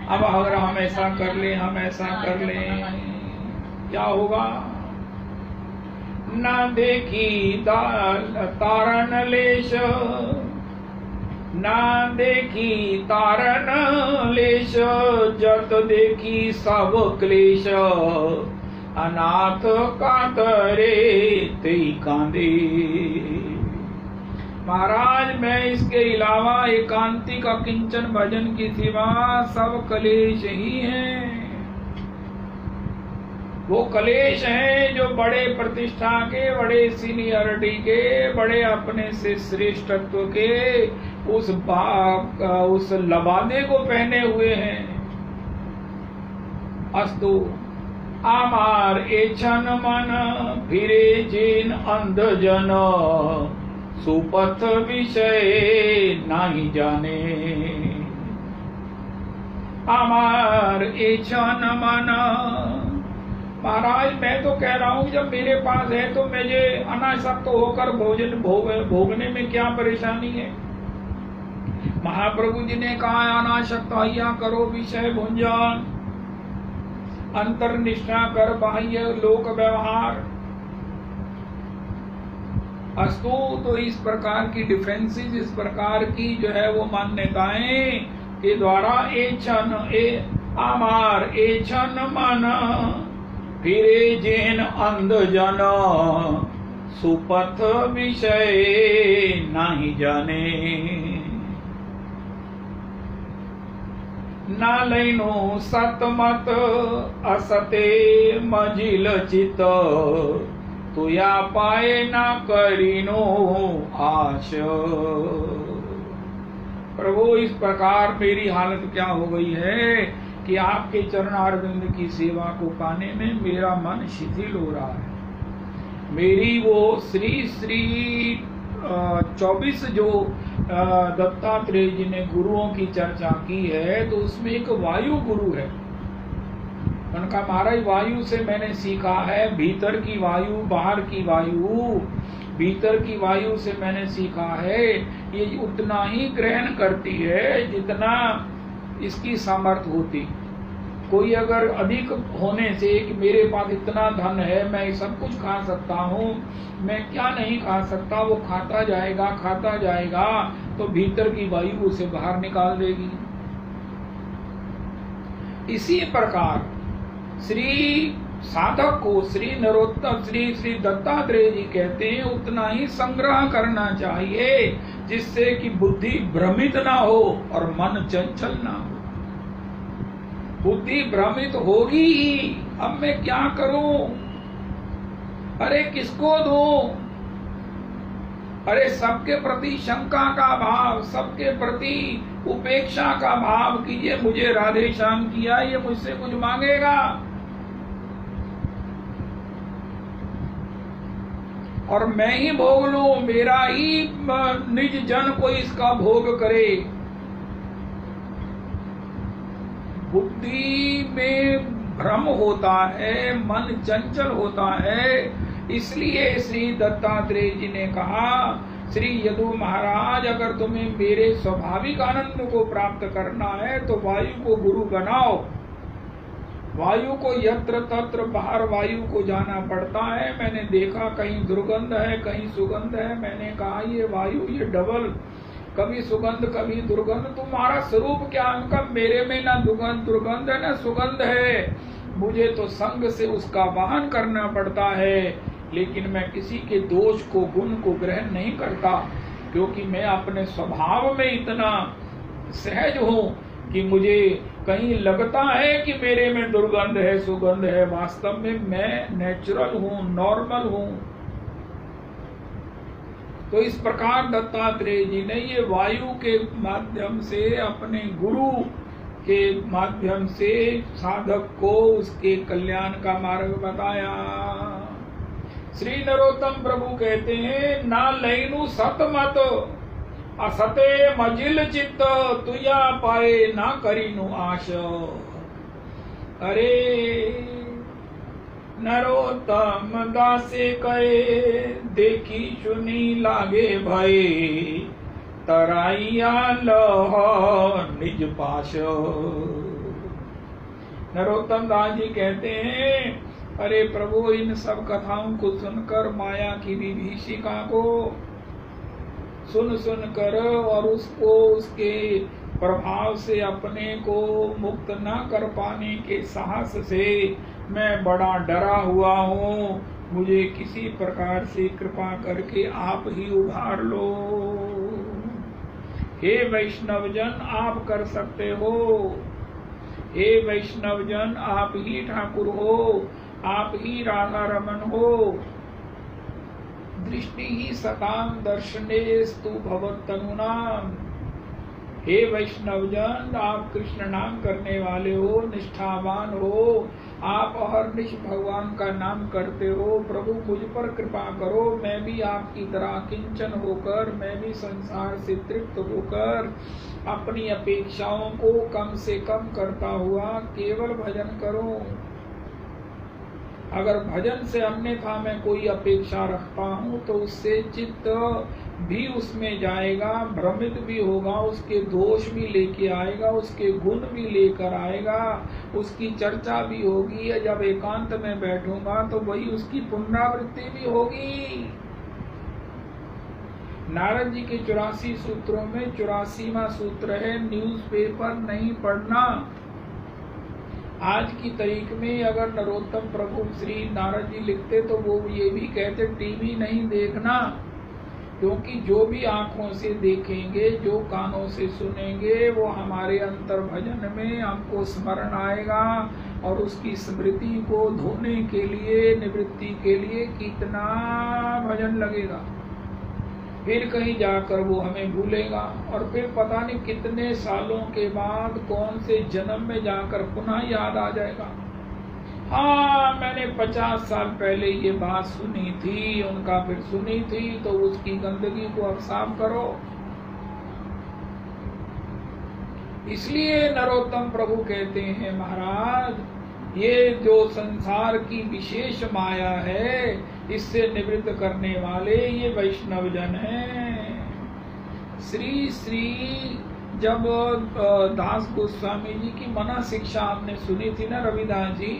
अब अगर हम ऐसा कर ले, हम ऐसा कर ले, क्या होगा। ना देखी तारण लेश, ना देखी तारण लेश, जत देखी सब क्लेश, अनाथ कातरे तेई कांदे। महाराज मैं इसके अलावा एकांतिक किंचन भजन की सिवा सब क्लेश ही हैं। वो क्लेश हैं जो बड़े प्रतिष्ठा के, बड़े सीनियरिटी के, बड़े अपने से श्रेष्ठत्व के उस लबादे को पहने हुए हैं। अस्तु आमार एछन मन फिरे जिन अंध जन, सुपथ विषय नहीं जाने। आमार एछन मन, महाराज मैं तो कह रहा हूँ जब मेरे पास है तो मुझे अनासक्त होकर भोजन भोगने में क्या परेशानी है। महाप्रभु जी ने कहा अनासक्त हइया करो विषय भुंजन, अंतर निष्ठा कर बाह्य लोक व्यवहार। अस्तु तो इस प्रकार की डिफरेंसेस, इस प्रकार की जो है वो मान्यताएं के द्वारा आमार एछन मन फिरे जेन अंध जन, सुपथ विषय नहीं जाने। ना लैनो सतमत असते मजिल चित, तुया पाए ना करीनो आश। प्रभु इस प्रकार मेरी हालत क्या हो गई है कि आपके चरणारविंद की सेवा को पाने में मेरा मन शिथिल हो रहा है। मेरी वो श्री 24 जो दत्तात्रेय जी ने गुरुओं की चर्चा की है, तो उसमें एक वायु गुरु है। उनका महाराज वायु से मैंने सीखा है, भीतर की वायु बाहर की वायु, भीतर की वायु से मैंने सीखा है ये उतना ही ग्रहण करती है जितना इसकी सामर्थ्य होती। कोई अगर अधिक होने से कि मेरे पास इतना धन है, मैं सब कुछ खा सकता हूँ, मैं क्या नहीं खा सकता, वो खाता जाएगा तो भीतर की वायु उसे बाहर निकाल देगी। इसी प्रकार श्री साधक को श्री नरोत्तम श्री दत्तात्रेय जी कहते हैं उतना ही संग्रह करना चाहिए जिससे कि बुद्धि भ्रमित ना हो और मन चंचल ना हो। बुद्धि भ्रमित होगी ही, अब मैं क्या करूं, अरे किसको दूं, अरे सबके प्रति शंका का भाव, सबके प्रति उपेक्षा का भाव कि ये मुझे राधे श्याम किया, ये मुझसे कुछ मांगेगा, और मैं ही भोग लूं, मेरा ही निज जन कोई इसका भोग करे। बुद्धि में भ्रम होता है, मन चंचल होता है। इसलिए श्री दत्तात्रेय जी ने कहा, श्री यदु महाराज अगर तुम्हें मेरे स्वाभाविक आनंद को प्राप्त करना है तो वायु को गुरु बनाओ। वायु को यत्र तत्र बाहर वायु को जाना पड़ता है। मैंने देखा कहीं दुर्गंध है कहीं सुगंध है, मैंने कहा ये वायु ये डबल, कभी सुगंध कभी दुर्गंध, तुम्हारा स्वरूप क्या? उनका मेरे में ना दुर्गंध है ना सुगंध है, मुझे तो संग से उसका वाहन करना पड़ता है। लेकिन मैं किसी के दोष को गुण को ग्रहण नहीं करता, क्योंकि मैं अपने स्वभाव में इतना सहज हूँ कि मुझे कहीं लगता है कि मेरे में दुर्गंध है सुगंध है, वास्तव में मैं नेचुरल हूँ, नॉर्मल हूँ। तो इस प्रकार दत्तात्रेय जी ने ये वायु के माध्यम से अपने गुरु के माध्यम से साधक को उसके कल्याण का मार्ग बताया। श्री नरोत्तम प्रभु कहते हैं, ना लैनु सतमत असते मजिल चित्त तुया पाए ना करीनु आश। अरे नरोत्तम दासे कहे देखी सुनी लागे भय तराइया लह निज पाश। नरोत्तम दास जी कहते हैं, अरे प्रभु इन सब कथाओं को सुनकर माया की विभीषिका को सुन कर और उसको उसके प्रभाव से अपने को मुक्त न कर पाने के साहस से मैं बड़ा डरा हुआ हूँ। मुझे किसी प्रकार से कृपा करके आप ही उभार लो। हे वैष्णवजन आप कर सकते हो, हे वैष्णवजन आप ही ठाकुर हो, आप ही राधा रमन हो। दृष्टि ही सताम दर्शनेस्तु भवत्तनुनाम। हे वैष्णवजन आप कृष्ण नाम करने वाले हो, निष्ठावान हो, आप अहर्निश भगवान का नाम करते हो। प्रभु मुझ पर कृपा करो, मैं भी आपकी तरह किंचन होकर, मैं भी संसार से तृप्त होकर अपनी अपेक्षाओं को कम से कम करता हुआ केवल भजन करूं। अगर भजन से अन्यथा मैं कोई अपेक्षा रखता हूँ तो उससे चित्त भी उसमें जाएगा, भ्रमित भी होगा, उसके दोष भी लेके आएगा, उसके गुण भी लेकर आएगा, उसकी चर्चा भी होगी। जब एकांत में बैठूंगा तो वही उसकी पुनरावृत्ति भी होगी। नारद जी के 84 सूत्रों में 84वां सूत्र है, न्यूज़पेपर नहीं पढ़ना। आज की तारीख में अगर नरोत्तम प्रभु श्री नारद जी लिखते तो वो ये भी कहते टीवी नहीं देखना, क्योंकि जो भी आंखों से देखेंगे, जो कानों से सुनेंगे, वो हमारे अंतर भजन में हमको स्मरण आएगा और उसकी स्मृति को धोने के लिए, निवृत्ति के लिए कितना भजन लगेगा। फिर कहीं जाकर वो हमें भूलेगा और फिर पता नहीं कितने सालों के बाद कौन से जन्म में जाकर पुनः याद आ जाएगा। हाँ, मैंने 50 साल पहले ये बात सुनी थी, उनका फिर सुनी थी, तो उसकी गंदगी को अब साफ करो। इसलिए नरोत्तम प्रभु कहते हैं, महाराज ये जो संसार की विशेष माया है, इससे निवृत्त करने वाले ये वैष्णव जन हैं। श्री जब दास गोस्वामी जी की मना शिक्षा आपने सुनी थी ना रविदास जी,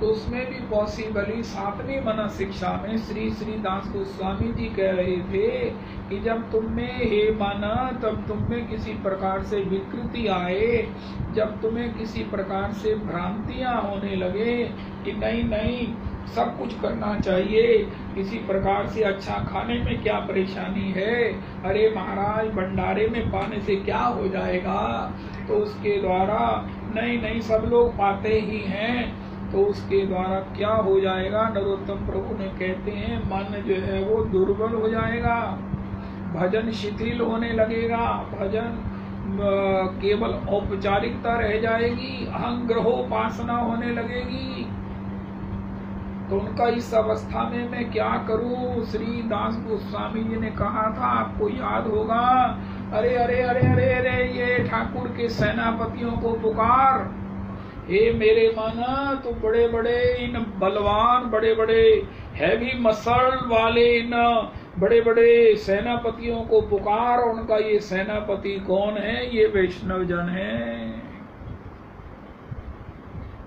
तो उसमें भी पॉसिबल ही 7वीं मना शिक्षा में श्री श्री दास गोस्वामी जी कह रहे थे कि जब तुम में हे मन, तब तुम में किसी प्रकार से विकृति आए, जब तुम्हें किसी प्रकार से भ्रांतियां होने लगे कि नहीं नहीं सब कुछ करना चाहिए, किसी प्रकार से अच्छा खाने में क्या परेशानी है, अरे महाराज भंडारे में पाने से क्या हो जाएगा, तो उसके द्वारा नहीं नहीं सब लोग पाते ही हैं, तो उसके द्वारा क्या हो जाएगा, नरोत्तम प्रभु ने कहते हैं मन जो है वो दुर्बल हो जाएगा, भजन शिथिल होने लगेगा, भजन केवल औपचारिकता रह जाएगी, अहंग्रहोपासना होने लगेगी। तो उनका इस अवस्था में मैं क्या करूं? श्री दास गोस्वामी जी ने कहा था, आपको याद होगा, अरे अरे अरे अरे अरे ये ठाकुर के सेनापतियों को पुकार, हे मेरे मन, तो बड़े बड़े इन बलवान, बड़े बड़े हैवी मसल वाले इन बड़े बड़े सेनापतियों को पुकार। उनका ये सेनापति कौन है? ये वैष्णव जन है।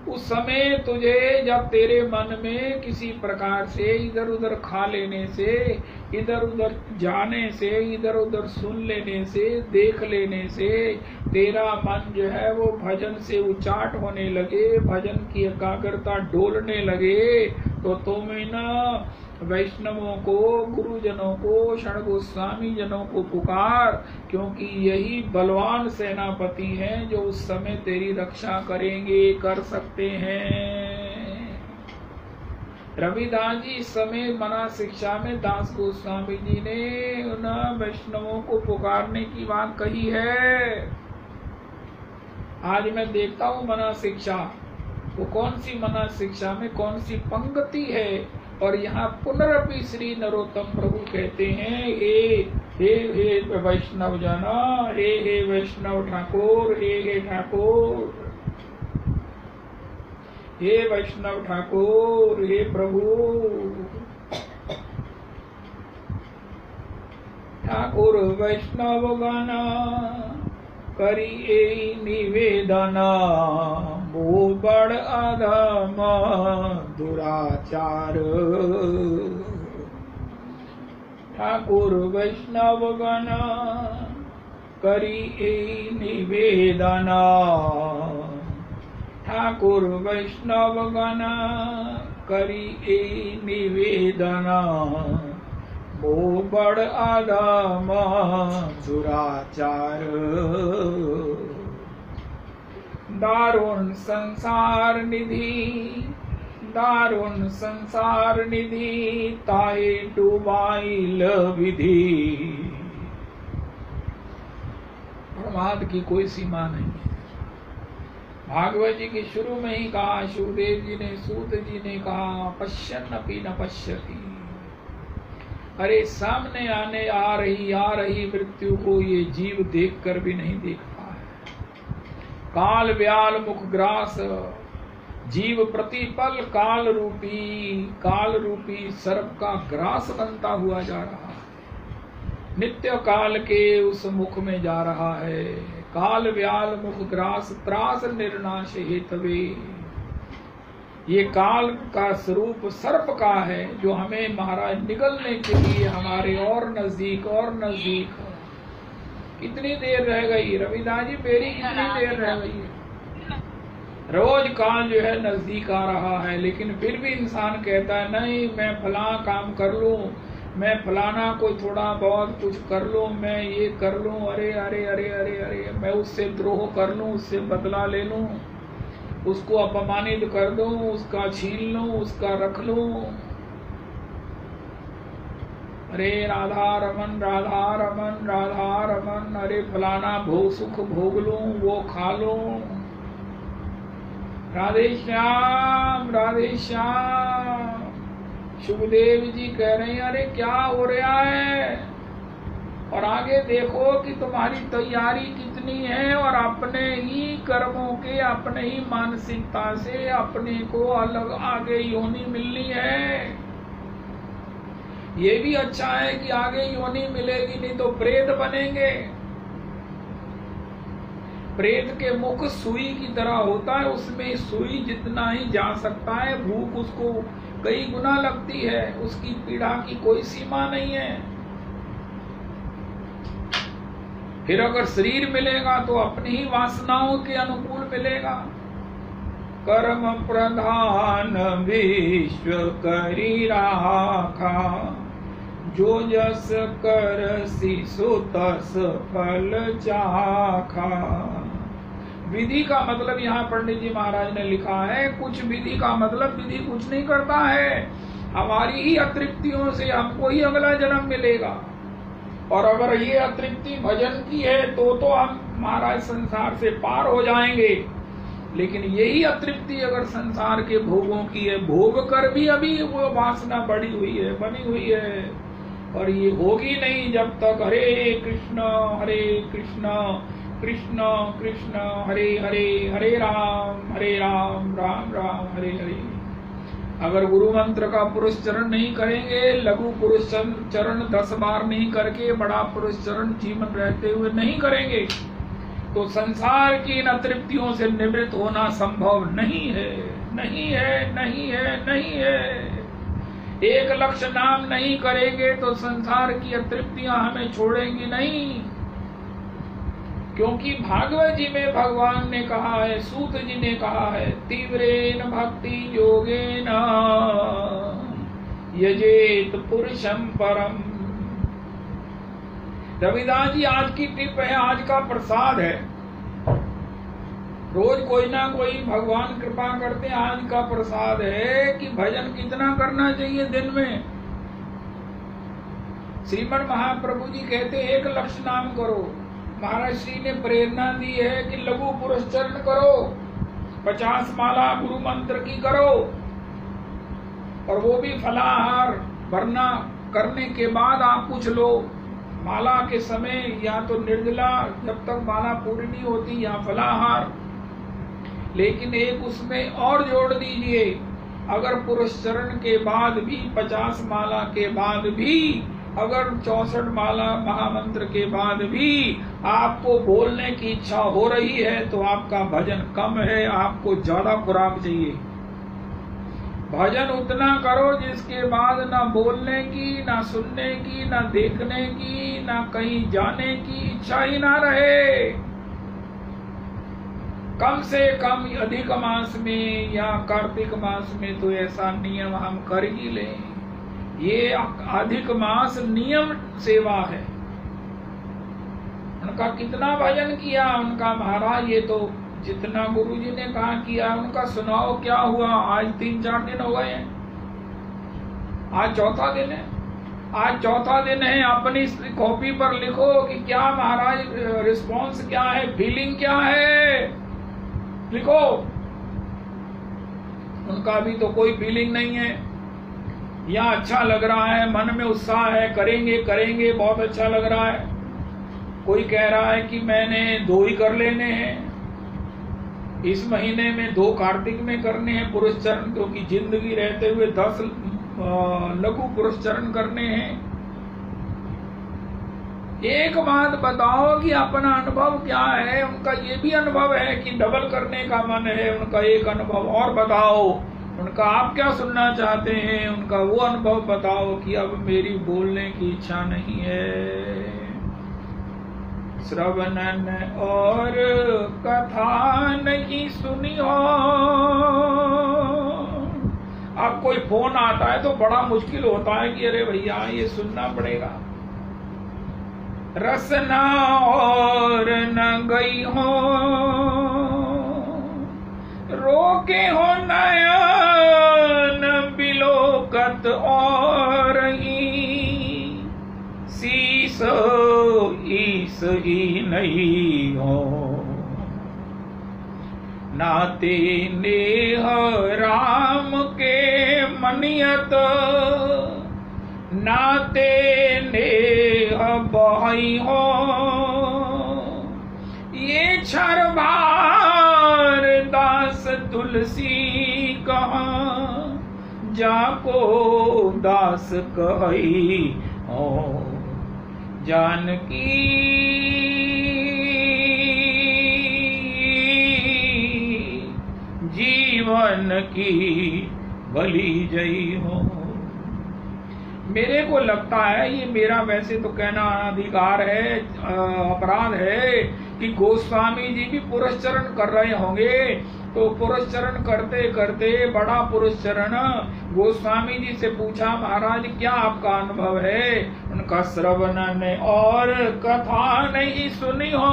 उस समय तुझे जब तेरे मन में किसी प्रकार से इधर उधर खा लेने से, इधर उधर जाने से, इधर उधर सुन लेने से, देख लेने से तेरा मन जो है वो भजन से उचाट होने लगे, भजन की एकाग्रता डोलने लगे, तो तुम इन वैष्णवों को, गुरुजनों को, शरण गोस्वामी जनों को पुकार, क्योंकि यही बलवान सेनापति हैं जो उस समय तेरी रक्षा करेंगे, कर सकते हैं। रविदास जी इस समय मना शिक्षा में दास गोस्वामी जी ने उन वैष्णवों को पुकारने की बात कही है। आज मैं देखता हूँ मना शिक्षा, वो कौन सी मना शिक्षा में कौन सी पंक्ति है, और यहाँ पुनरपि श्री नरोत्तम प्रभु कहते हैं, हे वैष्णव जना, हे वैष्णव ठाकुर, हे ठाकुर, हे वैष्णव ठाकुर, हे प्रभु ठाकुर वैष्णव गना करिए निवेदन, वो बड़ अधम दुराचार। ठाकुर वैष्णव गण करिए निवेदन, ठाकुर वैष्णव गण करिए निवेदन, वो बड़ अधम दुराचार। दारुण संसार निधि, दारुण संसार निधि, ताहे डुबाइल विधि। प्रमाद की कोई सीमा नहीं है। भागवत जी के शुरू में ही कहा, सुखदेव जी ने, सूत जी ने कहा, पश्यन् अपि न पश्यति। अरे सामने आ रही मृत्यु को ये जीव देखकर भी नहीं देखता है। काल व्याल मुख ग्रास, जीव प्रतिपल काल रूपी सर्प का ग्रास बनता हुआ जा रहा है, नित्य काल के उस मुख में जा रहा है। काल व्याल मुख ग्रास त्रास निर्नाश हेतवे। ये काल का स्वरूप सर्प का है, जो हमें महाराज निगलने के लिए हमारे और नजदीक कितनी देर रह गई रविदास जी, मेरी कितनी देर रह गई है। रोज काल जो है नजदीक आ रहा है, लेकिन फिर भी इंसान कहता है नहीं मैं फला काम कर लूं, मैं फलाना कोई थोड़ा बहुत कुछ कर लूं, मैं ये कर लूं, अरे अरे अरे अरे अरे मैं उससे द्रोह कर लूं, उससे बदला ले लूं, उसको अपमानित कर दूं, उसका छीन लूं, उसका रख लूं। अरे राधा रमन राधा रमन राधा रमन, अरे फलाना सुख भोग लूं, वो खा लूं। राधे श्याम राधे श्याम। सुखदेव जी कह रहे हैं अरे क्या हो रहा है, और आगे देखो कि तुम्हारी तैयारी कितनी है, और अपने ही कर्मों के, अपने ही मानसिकता से अपने को अलग आगे योनि मिलनी है। ये भी अच्छा है कि आगे योनि मिलेगी, नहीं तो प्रेत बनेंगे। प्रेत के मुख सुई की तरह होता है, उसमें सुई जितना ही जा सकता है, भूख उसको कई गुना लगती है, उसकी पीड़ा की कोई सीमा नहीं है। फिर अगर शरीर मिलेगा तो अपनी ही वासनाओं के अनुकूल मिलेगा। कर्म प्रधान विश्व करी राखा, जो जस कर सिसु तस फल चाखा। विधि का मतलब यहाँ पंडित जी महाराज ने लिखा है, कुछ विधि का मतलब विधि कुछ नहीं करता है, हमारी ही अतृप्तियों से हमको ही अगला जन्म मिलेगा। और अगर ये अतृप्ति भजन की है तो हम महाराज संसार से पार हो जाएंगे। लेकिन यही अतृप्ति अगर संसार के भोगों की है, भोग कर भी अभी वो वासना बनी हुई है, और ये होगी नहीं जब तक हरे कृष्ण कृष्ण कृष्ण हरे हरे, हरे राम राम राम हरे हरे। अगर गुरु मंत्र का पुरुष चरण नहीं करेंगे, लघु पुरुष चरण 10 बार नहीं करके बड़ा पुरुष चरण जीवन रहते हुए नहीं करेंगे, तो संसार की इन अतृप्तियों से निवृत्त होना संभव नहीं है, नहीं है, नहीं है, नहीं है। एक लक्ष्य नाम नहीं करेंगे तो संसार की अतृप्तियां हमें छोड़ेंगी नहीं। क्योंकि भागवत जी में भगवान ने कहा है, सूत जी ने कहा है, तीव्रेन भक्ति योगेन यजेत पुरुषम परम। रविदास जी आज की टिप है, आज का प्रसाद है। रोज कोई ना कोई भगवान कृपा करते हैं, आज का प्रसाद है कि भजन कितना करना चाहिए दिन में। श्रीमद् महाप्रभु जी कहते हैं 1 लक्ष्य नाम करो। महाराज श्री ने प्रेरणा दी है कि लघु पुरुष चरण करो, 50 माला गुरु मंत्र की करो, और वो भी फलाहार भरना करने के बाद आप कुछ लो। माला के समय या तो निर्जला जब तक माला पूरी नहीं होती, या फलाहार। लेकिन एक उसमें और जोड़ दीजिए, अगर पुरुष चरण के बाद भी 50 माला के बाद भी, अगर 64 माला महामंत्र के बाद भी आपको बोलने की इच्छा हो रही है तो आपका भजन कम है, आपको ज्यादा खुराक चाहिए। भजन उतना करो जिसके बाद ना बोलने की, ना सुनने की, ना देखने की, ना कहीं जाने की इच्छा ही ना रहे। कम से कम अधिक मास में या कार्तिक मास में तो ऐसा नियम हम कर ही लें। ये अधिक मास नियम सेवा है। उनका कितना भजन किया उनका महाराज, ये तो जितना गुरु जी ने कहा किया। उनका सुनाओ क्या हुआ। आज 3-4 दिन हो गए हैं, आज चौथा दिन है। आज चौथा दिन है, अपनी कॉपी पर लिखो कि क्या महाराज रिस्पॉन्स क्या है, फीलिंग क्या है, लिखो। उनका भी तो कोई फीलिंग नहीं है, या अच्छा लग रहा है, मन में उत्साह है, करेंगे करेंगे, बहुत अच्छा लग रहा है। कोई कह रहा है कि मैंने 2 ही कर लेने हैं इस महीने में, 2 कार्तिक में करने हैं पुरुष चरण, क्योंकि जिंदगी रहते हुए 10 लघु पुरुष चरण करने हैं। एक बात बताओ कि अपना अनुभव क्या है। उनका ये भी अनुभव है कि डबल करने का मन है, उनका एक अनुभव और बताओ। उनका आप क्या सुनना चाहते हैं, उनका वो अनुभव बताओ कि अब मेरी बोलने की इच्छा नहीं है। श्रवणन और कथा नहीं सुनी हो। अब कोई फोन आता है तो बड़ा मुश्किल होता है कि अरे भैया ये सुनना पड़ेगा। रसना और न गई हो, रोके हो नयन बिलोकत और शीस ईस ही नहीं हो। नाते नेह राम के मनियत, नाते नेह बहई हो। ये क्षर भार दास तुलसी कहा, जाको दास कही हो। जानकी जीवन की बलि जई हो। मेरे को लगता है, ये मेरा वैसे तो कहना अधिकार है, अपराध है, कि गोस्वामी जी भी पुरस्चरण कर रहे होंगे। तो पुरस्चरण करते करते बड़ा पुरस्चरण गोस्वामी जी से पूछा, महाराज क्या आपका अनुभव है? उनका श्रवण ने और कथा नहीं सुनी हो।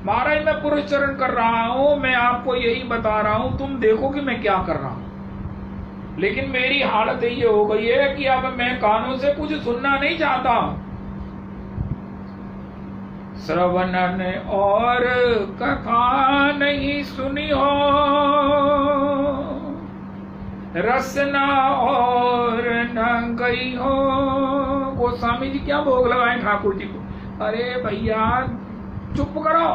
महाराज मैं पुरस्चरण कर रहा हूँ, मैं आपको यही बता रहा हूँ, तुम देखो कि मैं क्या कर रहा हूँ। लेकिन मेरी हालत ये हो गई है कि अब मैं कानों से कुछ सुनना नहीं चाहता। श्रवण ने और कथा नहीं सुनी हो, रसना और न गई हो। गोस्वामी जी क्या भोग लगाए ठाकुर जी को? अरे भैया चुप करो,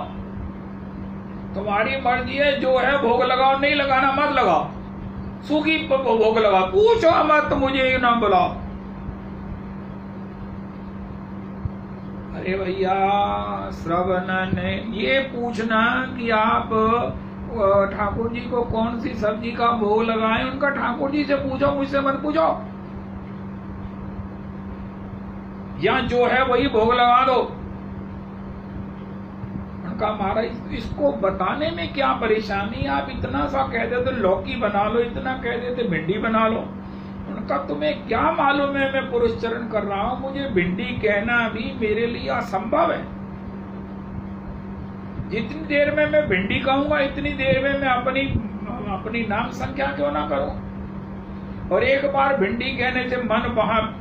तुम्हारी मर्जी है, जो है भोग लगाओ, नहीं लगाना मत लगाओ, सूखी भोग लगा, पूछो मत, मुझे ये ना बुलाओ। अरे भैया श्रवण ने ये पूछना कि आप ठाकुर जी को कौन सी सब्जी का भोग लगाएं, उनका ठाकुर जी से पूछो, मुझसे मत पूछो। या जो है वही भोग लगा दो। उनका महाराज इसको बताने में क्या परेशानी, आप इतना सा कह देते लौकी बना लो, इतना कह देते भिंडी बना लो। उनका तुम्हें क्या मालूम है मैं पुरस्चरण कर रहा हूं, मुझे भिंडी कहना भी मेरे लिए असंभव है। जितनी देर में मैं भिंडी कहूंगा इतनी देर में मैं अपनी नाम संख्या क्यों ना करूं। और एक बार भिंडी कहने से मन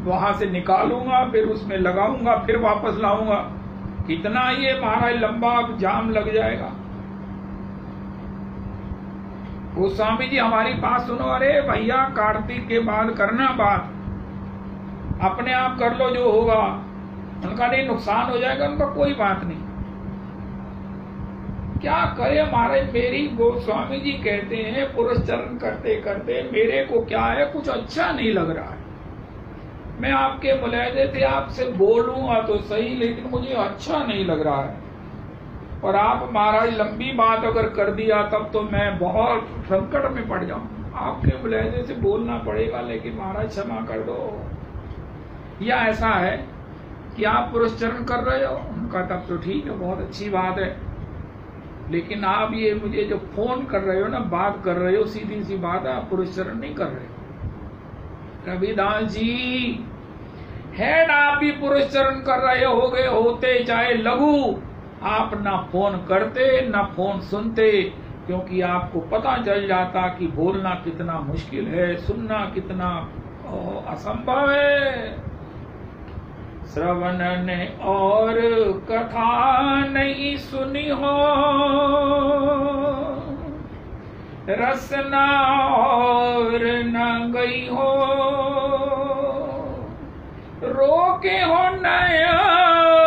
वहां से निकालूंगा, फिर उसमें लगाऊंगा, फिर वापस लाऊंगा, कितना ये महाराज लंबा जाम लग जाएगा। गोस्वामी जी हमारी बात सुनो। अरे भैया कार्तिक के बाद करना बात, अपने आप कर लो जो होगा। उनका नहीं नुकसान हो जाएगा, उनका कोई बात नहीं। क्या करे महाराज, मेरी गोस्वामी जी कहते हैं पुरस्चरण करते करते मेरे को क्या है, कुछ अच्छा नहीं लग रहा है। मैं आपके मुलायदे से आपसे बोलूंगा तो सही, लेकिन मुझे अच्छा नहीं लग रहा है। और आप महाराज लंबी बात अगर कर दिया तब तो मैं बहुत संकट में पड़ जाऊं। आपके मुलायदे से बोलना पड़ेगा, लेकिन महाराज क्षमा कर दो। या ऐसा है कि आप पुरस्चरण कर रहे हो, उनका तब तो ठीक है, बहुत अच्छी बात है। लेकिन आप ये मुझे जो फोन कर रहे हो ना, बात कर रहे हो, सीधी सी बात है, आप पुरस्चरण नहीं कर रहे। रविदास जी हेड आप भी पुरस्चरण कर रहे होते चाहे लघु, आप ना फोन करते ना फोन सुनते, क्योंकि आपको पता चल जाता कि बोलना कितना मुश्किल है, सुनना कितना असंभव है। श्रवण ने और कथा नहीं सुनी हो, रसना और न गई हो, रोके हो नयन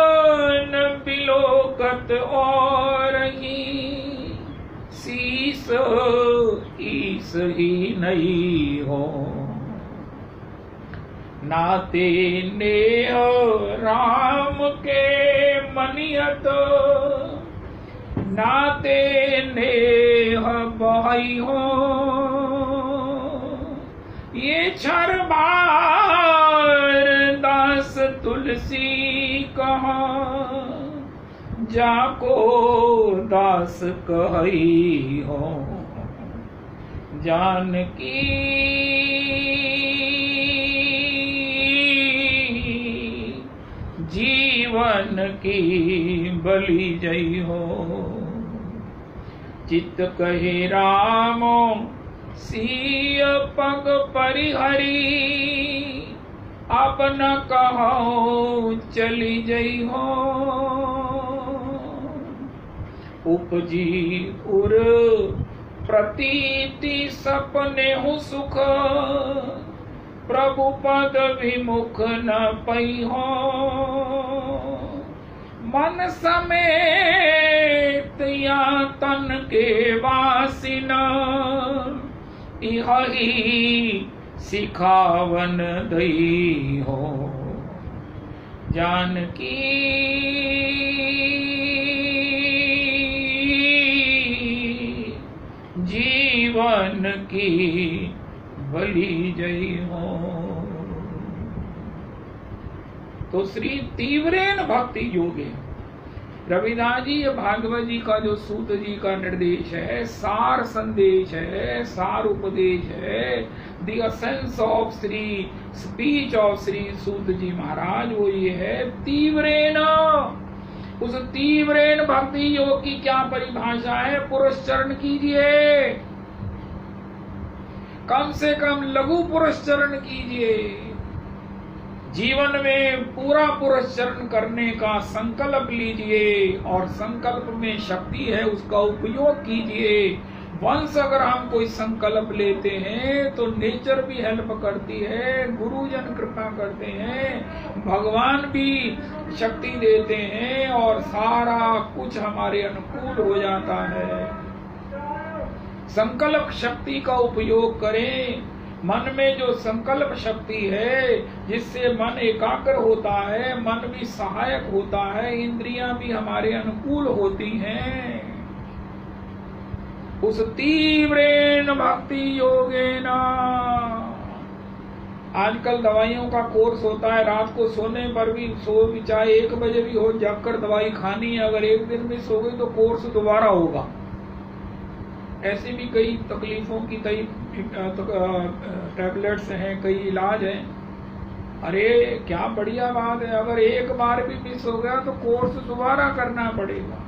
बिलोकत और ही, शीस ईस ही नहीं हो, नाते नेह राम के मनियत, नाते नेह बहई हो, ये छर बार दास तुलसी कहा, जाको दास कहई हो, जानकी जीवन की बलि जई हो, चित्त कहे रामो सीय पग परिहरी, अब न कहो चली जई हो, उपजी उर प्रतीति सपने हूँ सुख, प्रभु पद विमुख न पई हो, मन समेत या तन के वासिना, इहि सिखावन दई हो, जानकी जी जीवन की भली जय हो। तो श्री तीव्रेन भक्ति योगे, रविदास जी भागवत जी का जो सूत जी का निर्देश है, सार संदेश है, सार उपदेश है, the essence of Shri speech of Shri Sut ji Maharaj, वो ये है तीव्रेन। उस तीव्रेन भक्ति योग की क्या परिभाषा है? पुरस्चरण कीजिए, कम से कम लघु पुरस्चरण कीजिए, जीवन में पूरा पुरस्चरण करने का संकल्प लीजिए, और संकल्प में शक्ति है उसका उपयोग कीजिए। वंश अगर हम कोई संकल्प लेते हैं तो नेचर भी हेल्प करती है, गुरुजन कृपा करते हैं, भगवान भी शक्ति देते हैं, और सारा कुछ हमारे अनुकूल हो जाता है। संकल्प शक्ति का उपयोग करें। मन में जो संकल्प शक्ति है, जिससे मन एकाग्र होता है, मन भी सहायक होता है, इंद्रियां भी हमारे अनुकूल होती हैं। उस तीव्रेन भक्ति योगेन। आजकल दवाइयों का कोर्स होता है, रात को सोने पर भी चाहे 1 बजे भी हो, जाकर दवाई खानी है। अगर 1 दिन में सो गई तो कोर्स दोबारा होगा। ऐसी भी कई तकलीफों की कई टैबलेट्स हैं, कई इलाज हैं। अरे क्या बढ़िया बात है, अगर एक बार भी मिस हो गया तो कोर्स दोबारा करना पड़ेगा।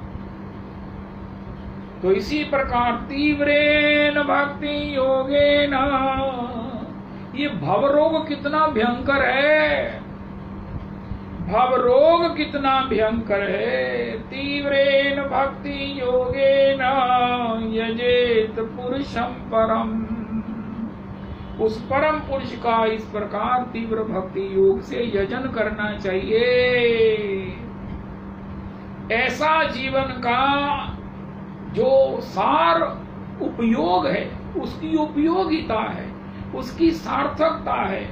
तो इसी प्रकार तीव्रेन भक्ति योगेन। ये भवरोग कितना भयंकर है, भवरोग कितना भयंकर है। तीव्रेन भक्ति योगेन यजेत पुरुषम परम। उस परम पुरुष का इस प्रकार तीव्र भक्ति योग से यजन करना चाहिए। ऐसा जीवन का जो सार उपयोग है, उसकी उपयोगिता है, उसकी सार्थकता है।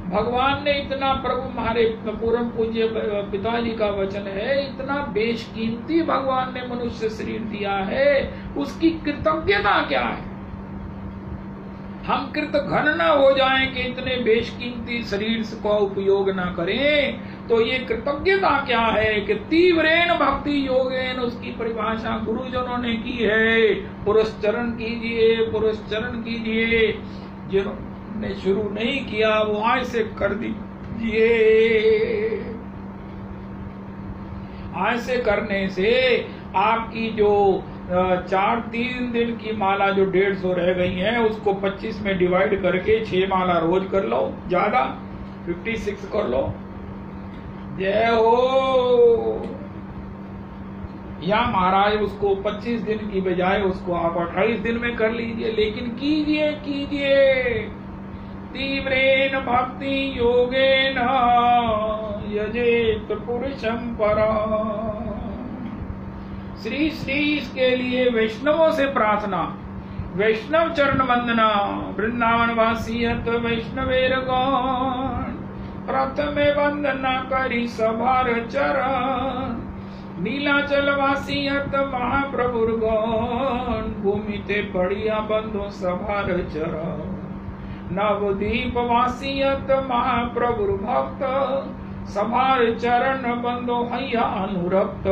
भगवान ने इतना, प्रभु हमारे पूर्ण पूज्य पिताजी का वचन है, इतना बेशकीमती भगवान ने मनुष्य शरीर दिया है, उसकी कृतज्ञता क्या है? हम कृतघ्न न हो जाएं कि इतने बेशकीमती शरीर का उपयोग न करें, तो ये कृतज्ञता क्या है कि तीव्रेन भक्ति योगेन, उसकी परिभाषा गुरुजनों ने की है। पुरस्चरण कीजिए, पुरस्चरण कीजिए। जिन्होंने शुरू नहीं किया वो आज से कर दीजिए। आज से करने से आपकी जो 3 दिन की माला जो 150 रह गई है, उसको 25 में डिवाइड करके 6 माला रोज कर लो, ज्यादा 56 कर लो। जय हो। या महाराज उसको 25 दिन की बजाय उसको आप 28 दिन में कर लीजिए, लेकिन कीजिए कीजिए। तीव्रेन भक्ति योगेन यजेत पुरुषम परम। श्री श्री इसके लिए वैष्णवों से प्रार्थना, वैष्णव चरण वंदना। वृंदावन वासियत वैष्णवेर गण, प्रथमे वंदना करी सभार चरण। नीलाचल वासियत महाप्रभुर गण, भूमि ते पड़िया बंधो सभार चरण। नवदीप वासियत महाप्रभुर भक्त, सभार चरण बंधो हैया अनुरक्त।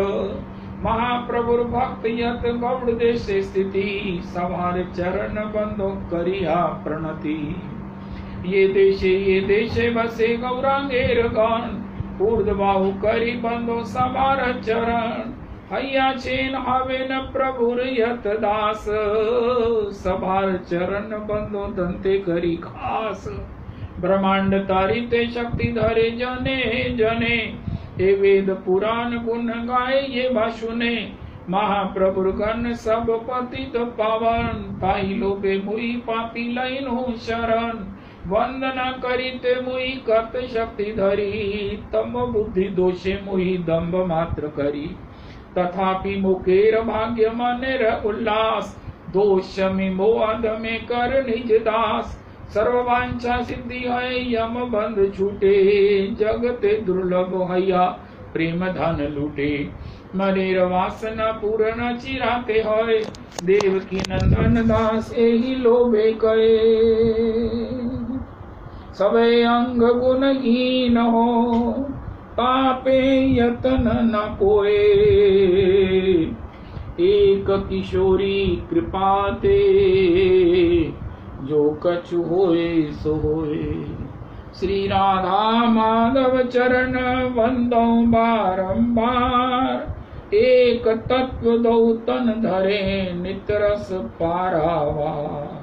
महाप्रभुर भक्त यत गौड़ देश स्थिति, सभार चरण बंधो करिया प्रणति। ये देशे बसे गौरांगेर गण, ऊर्ध्वबाहु करी बंधो सभार चरण। हैया चेन हवे न प्रभुर यत दास, सभार चरण बंधो दंते करी खास। ब्रह्मांड तारिते शक्ति धरे जने जने, हे वेद पुराण गुण गाए ये बासुने। महाप्रभुर गण सब पतित पावन, ताई लोबे मुई पापी लाइन हो शरण। वंदना करिते मुई कत शक्ति धरी, तम बुद्धि दोषे मुई दम्भ मात्र करी। तथापि मुकेर भाग्य मनेर उल्लास, दोष मो अधमे कर निज दास। सर्ववांछा सिद्धि है यम बंध छूटे, जगते दुर्लभ हैया प्रेम धन लूटे। मनेर वासना पूर्ण चिराते होय, देवकी नंदन दास एही लोभे कहे। सबे अंग गुणहीन हो, पापे यतन न कोय। एक किशोरी कृपाते, जो कछु होए सो होए। श्री राधा माधव चरण वंदो बारंबार, एक तत्व दो तन धरे नित रस पारावार।